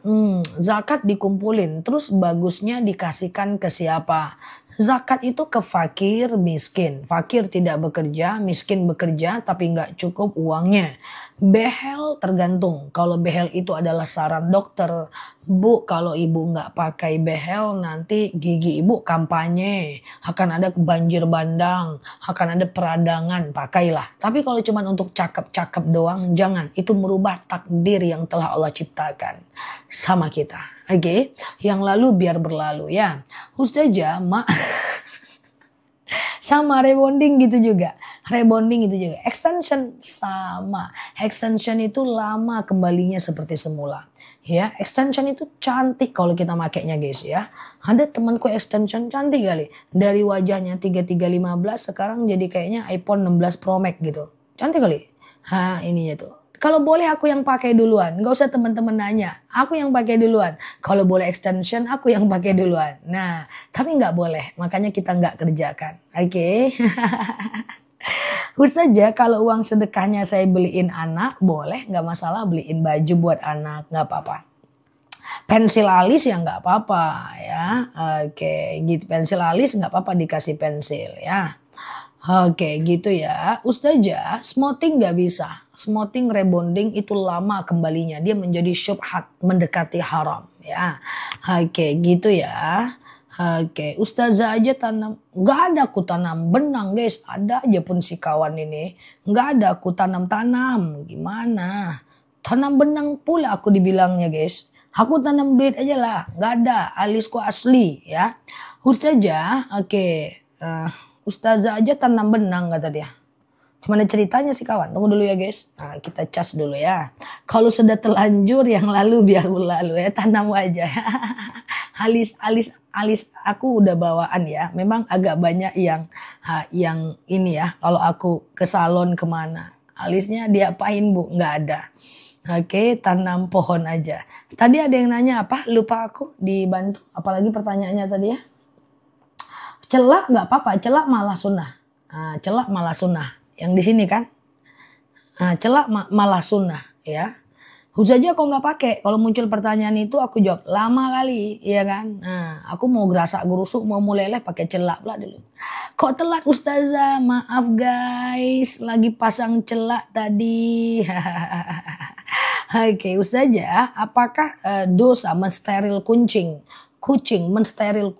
zakat dikumpulin terus bagusnya dikasihkan ke siapa? Zakat itu ke fakir miskin. Fakir tidak bekerja, miskin bekerja tapi nggak cukup uangnya. Behel tergantung. Kalau behel itu adalah saran dokter. Bu, kalau ibu nggak pakai behel nanti gigi ibu kampanye. Akan ada banjir bandang, akan ada peradangan, pakailah. Tapi kalau cuma untuk cakep-cakep doang, jangan. Itu merubah takdir yang telah Allah ciptakan sama kita. Oke, yang lalu biar berlalu ya. Ustazah, sama rebonding gitu juga. Rebonding itu juga. Extension sama. Extension itu lama kembalinya seperti semula. Ya, extension itu cantik kalau kita makainya guys ya. Ada temanku extension cantik kali. Dari wajahnya 3315 sekarang jadi kayaknya iPhone 16 Pro Max gitu. Cantik kali. Ininya tuh. Kalau boleh aku yang pakai duluan. Gak usah teman-teman nanya. Aku yang pakai duluan. Kalau boleh extension aku yang pakai duluan. Nah, tapi gak boleh. Makanya kita gak kerjakan. Oke. Saja kalau uang sedekahnya saya beliin anak. Boleh gak masalah beliin baju buat anak. Gak apa-apa. Pensil alis ya gak apa-apa ya. Oke, gitu. Pensil alis gak apa-apa dikasih pensil ya. Oke gitu ya. Ustazah, smoting gak bisa. Smoting rebonding itu lama kembalinya. Dia menjadi syubhat, mendekati haram ya. Oke gitu ya. Oke, ustazah aja tanam. Gak ada aku tanam benang guys. Ada aja pun si kawan ini. Gak ada aku tanam-tanam. Gimana? Tanam benang pula aku dibilangnya guys. Aku tanam duit aja lah. Gak ada. Alisku asli ya. Ustazah, oke. Ustazah aja tanam benang kata dia. Cuma ada ceritanya sih kawan. Tunggu dulu ya guys. Nah, kita cas dulu ya. Kalau sudah terlanjur yang lalu biar berlalu ya. Tanam aja. Alis aku udah bawaan ya. Memang agak banyak yang ini ya. Kalau aku ke salon kemana. Alisnya diapain bu? Nggak ada. Oke, tanam pohon aja. Tadi ada yang nanya apa? Lupa aku dibantu. Apalagi pertanyaannya tadi ya. Celak nggak apa-apa, celak malah sunnah. Celak malah sunnah. Yang di sini kan. Celak malah sunnah ya. Saja kok nggak pakai. Kalau muncul pertanyaan itu aku jawab lama kali, ya kan. Aku mau gerasak gerusuk, mau mulai pakai celak pula dulu. Kok telat ustazah? Maaf guys, lagi pasang celak tadi. Oke, ustazah, apakah dosa mensteril kucing? Mensteril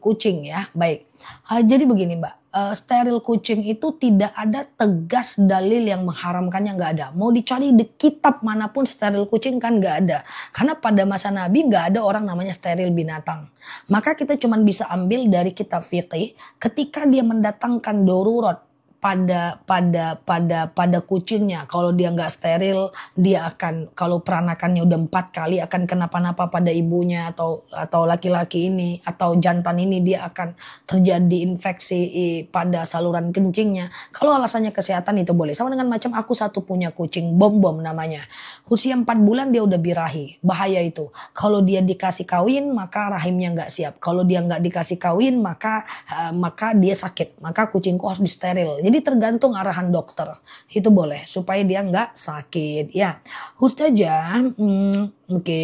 kucing ya. Baik. Jadi begini Mbak, steril kucing itu tidak ada tegas dalil yang mengharamkannya, nggak ada. Mau dicari di kitab manapun steril kucing kan nggak ada. Karena pada masa Nabi nggak ada orang namanya steril binatang. Maka kita cuma bisa ambil dari kitab fikih ketika dia mendatangkan darurat pada kucingnya. Kalau dia nggak steril, dia akan, kalau peranakannya udah 4 kali akan kenapa-napa pada ibunya atau laki-laki ini atau jantan ini, dia akan terjadi infeksi pada saluran kencingnya. Kalau alasannya kesehatan itu boleh. Sama dengan macam aku satu punya kucing bom-bom namanya. Usia 4 bulan dia udah birahi. Bahaya itu. Kalau dia dikasih kawin maka rahimnya nggak siap. Kalau dia nggak dikasih kawin maka dia sakit. Maka kucingku harus disteril. Jadi tergantung arahan dokter. Itu boleh supaya dia nggak sakit ya. Ustazah, oke.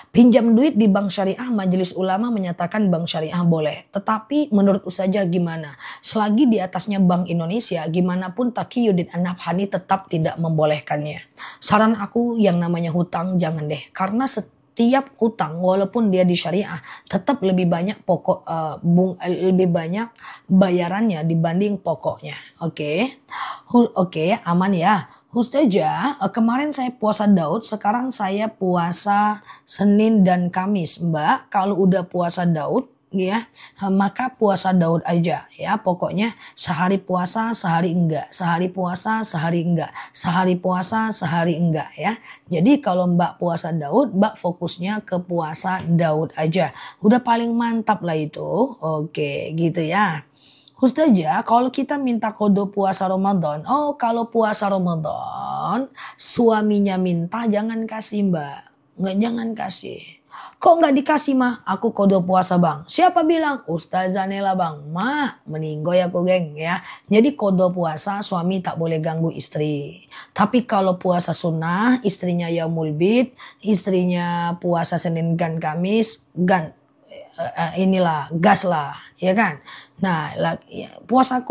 Pinjam duit di bank syariah, majelis ulama menyatakan bank syariah boleh. Tetapi menurut Ustazah gimana? Selagi di atasnya Bank Indonesia, gimana pun Taqiyuddin An-Nabhani tetap tidak membolehkannya. Saran aku yang namanya hutang jangan deh. Karena tiap hutang walaupun dia di syariah tetap lebih banyak lebih banyak bayarannya dibanding pokoknya. Oke. Oke, aman ya. Ustazah, kemarin saya puasa Daud, sekarang saya puasa Senin dan Kamis. Mbak, kalau udah puasa Daud ya, maka puasa Daud aja ya. Pokoknya sehari puasa, sehari enggak. Sehari puasa, sehari enggak. Sehari puasa, sehari enggak ya. Jadi kalau Mbak puasa Daud, Mbak fokusnya ke puasa Daud aja. Udah paling mantap lah itu. Oke, gitu ya. Ustazah, kalau kita minta kode puasa Ramadan, kalau puasa Ramadan, suaminya minta jangan kasih Mbak. Nggak, jangan kasih. Kok nggak dikasih mah? Aku kode puasa bang. Siapa bilang? Ustazah Nela bang. Mah, meninggoy aku geng ya. Jadi kode puasa suami tak boleh ganggu istri. Tapi kalau puasa sunnah, istrinya Yaumul Bid, istrinya puasa Senin dan Kamis, inilah gas lah, ya kan. Nah, puasa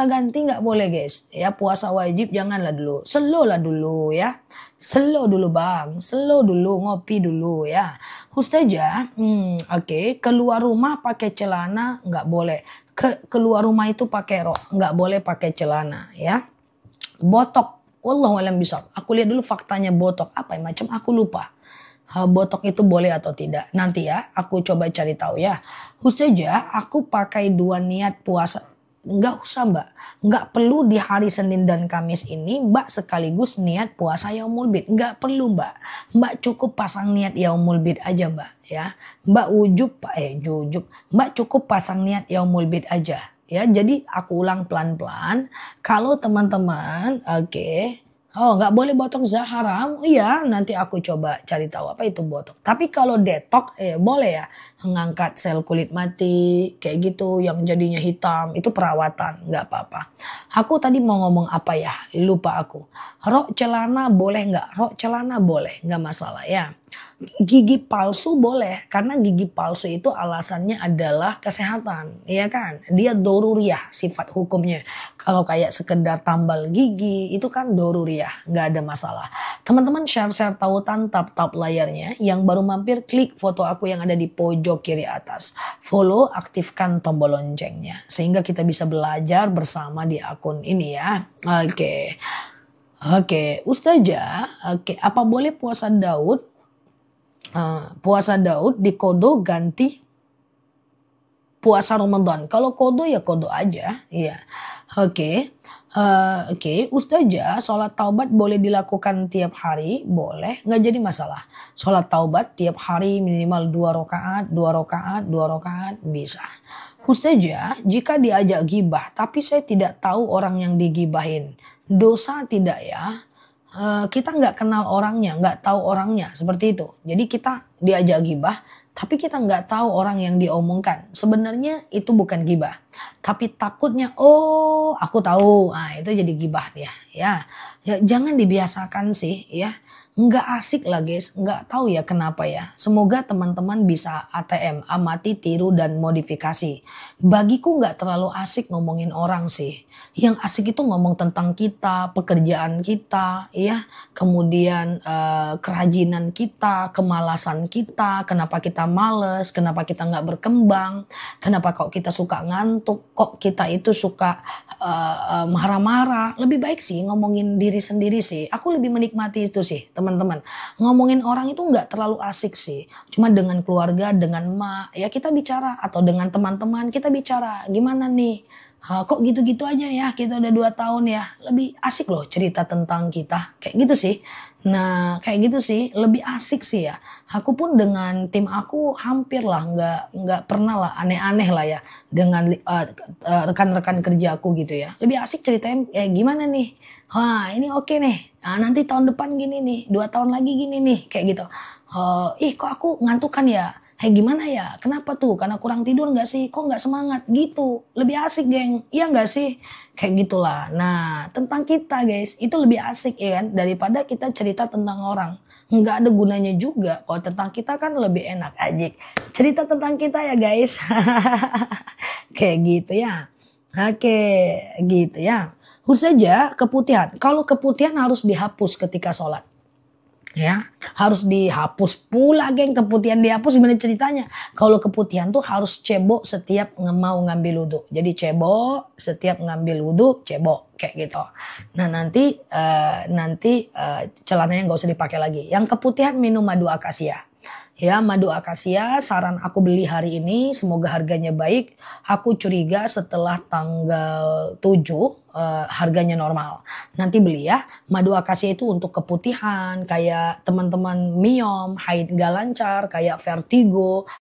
ganti nggak boleh guys, ya. Puasa wajib janganlah dulu, slow lah dulu ya, slow dulu bang, slow dulu, ngopi dulu ya. Ustazah, oke. Keluar rumah pakai celana nggak boleh, keluar rumah itu pakai rok, nggak boleh pakai celana ya. Botok, wallahualam bisawab. Aku lihat dulu faktanya botok apa ya, macam aku lupa. Botok itu boleh atau tidak. Nanti ya aku coba cari tahu ya. Ustazah, aku pakai 2 niat puasa. Enggak usah Mbak. Enggak perlu di hari Senin dan Kamis ini Mbak sekaligus niat puasa Yaumul Bid. Enggak perlu Mbak. Mbak cukup pasang niat Yaumul Bid aja Mbak ya. Mbak Mbak cukup pasang niat Yaumul Bid aja ya. Jadi aku ulang pelan-pelan. Kalau teman-teman nggak boleh botok haram. Iya, nanti aku coba cari tahu apa itu botok. Tapi kalau detok, boleh ya. Mengangkat sel kulit mati, kayak gitu, yang jadinya hitam. Itu perawatan, nggak apa-apa. Aku tadi mau ngomong apa ya? Lupa aku. Rok celana boleh nggak? Rok celana boleh, nggak masalah ya. Gigi palsu boleh, karena gigi palsu itu alasannya adalah kesehatan, ya kan? Dia doruriyah sifat hukumnya. Kalau kayak sekedar tambal gigi itu kan doruriyah, nggak ada masalah. Teman-teman share tautan tap layarnya. Yang baru mampir klik foto aku yang ada di pojok kiri atas. Follow, aktifkan tombol loncengnya sehingga kita bisa belajar bersama di akun ini ya. Oke, Ustazah, apa boleh puasa Daud? Puasa Daud dikodo ganti puasa Ramadan. Kalau kodo ya kodo aja, iya. Oke, Ustazah, sholat taubat boleh dilakukan tiap hari? Boleh, nggak jadi masalah. Sholat taubat tiap hari minimal 2 rakaat, bisa. Ustazah, jika diajak gibah tapi saya tidak tahu orang yang digibahin, dosa tidak ya? Kita nggak kenal orangnya, nggak tahu orangnya, seperti itu. Jadi kita diajak gibah, tapi kita nggak tahu orang yang diomongkan. Sebenarnya itu bukan gibah, tapi takutnya, aku tahu, itu jadi gibah dia. Ya, jangan dibiasakan sih, ya. Nggak asik lah guys, nggak tahu ya kenapa ya. Semoga teman-teman bisa ATM, amati, tiru, dan modifikasi. Bagiku nggak terlalu asik ngomongin orang sih. Yang asik itu ngomong tentang kita, pekerjaan kita, ya, kemudian kerajinan kita, kemalasan kita, kenapa kita males, kenapa kita nggak berkembang, kenapa kok kita suka ngantuk, kok kita itu suka marah-marah. Lebih baik sih ngomongin diri sendiri sih. Aku lebih menikmati itu sih, teman-teman. Ngomongin orang itu nggak terlalu asik sih. Cuma dengan keluarga, dengan mak, ya kita bicara, atau dengan teman-teman kita bicara. Gimana nih? Kok gitu-gitu aja ya, kita udah 2 tahun ya. Lebih asik loh cerita tentang kita, kayak gitu sih. Nah, kayak gitu sih, lebih asik sih ya. Aku pun dengan tim aku hampir lah nggak pernah lah aneh-aneh lah ya dengan rekan-rekan kerja aku gitu ya. Lebih asik ceritain gimana nih. Wah, ini oke nih. Nah, nanti tahun depan gini nih, 2 tahun lagi gini nih, kayak gitu. Kok aku ngantuk kan ya? Gimana ya? Kenapa tuh? Karena kurang tidur nggak sih? Kok nggak semangat? Gitu. Lebih asik, geng. Iya nggak sih? Kayak gitulah. Nah, tentang kita, guys, itu lebih asik ya kan? Daripada kita cerita tentang orang. Nggak ada gunanya juga. Kalau tentang kita kan lebih enak aja. Cerita tentang kita ya, guys. Kayak gitu ya. Oke, gitu ya. Ustazah, keputihan. Kalau keputihan harus dihapus ketika sholat. Ya, harus dihapus pula geng. Keputihan dihapus gimana ceritanya? Kalau keputihan tuh harus cebok setiap mau ngambil wudhu. Jadi cebok setiap ngambil wudhu, cebok kayak gitu. Nah nanti celananya nggak usah dipakai lagi. Yang keputihan minum madu akasia. Ya, madu akasia saran aku beli hari ini, semoga harganya baik. Aku curiga setelah tanggal 7 harganya normal. Nanti beli ya. Madu akasia itu untuk keputihan, kayak teman-teman miom, haid gak lancar, kayak vertigo,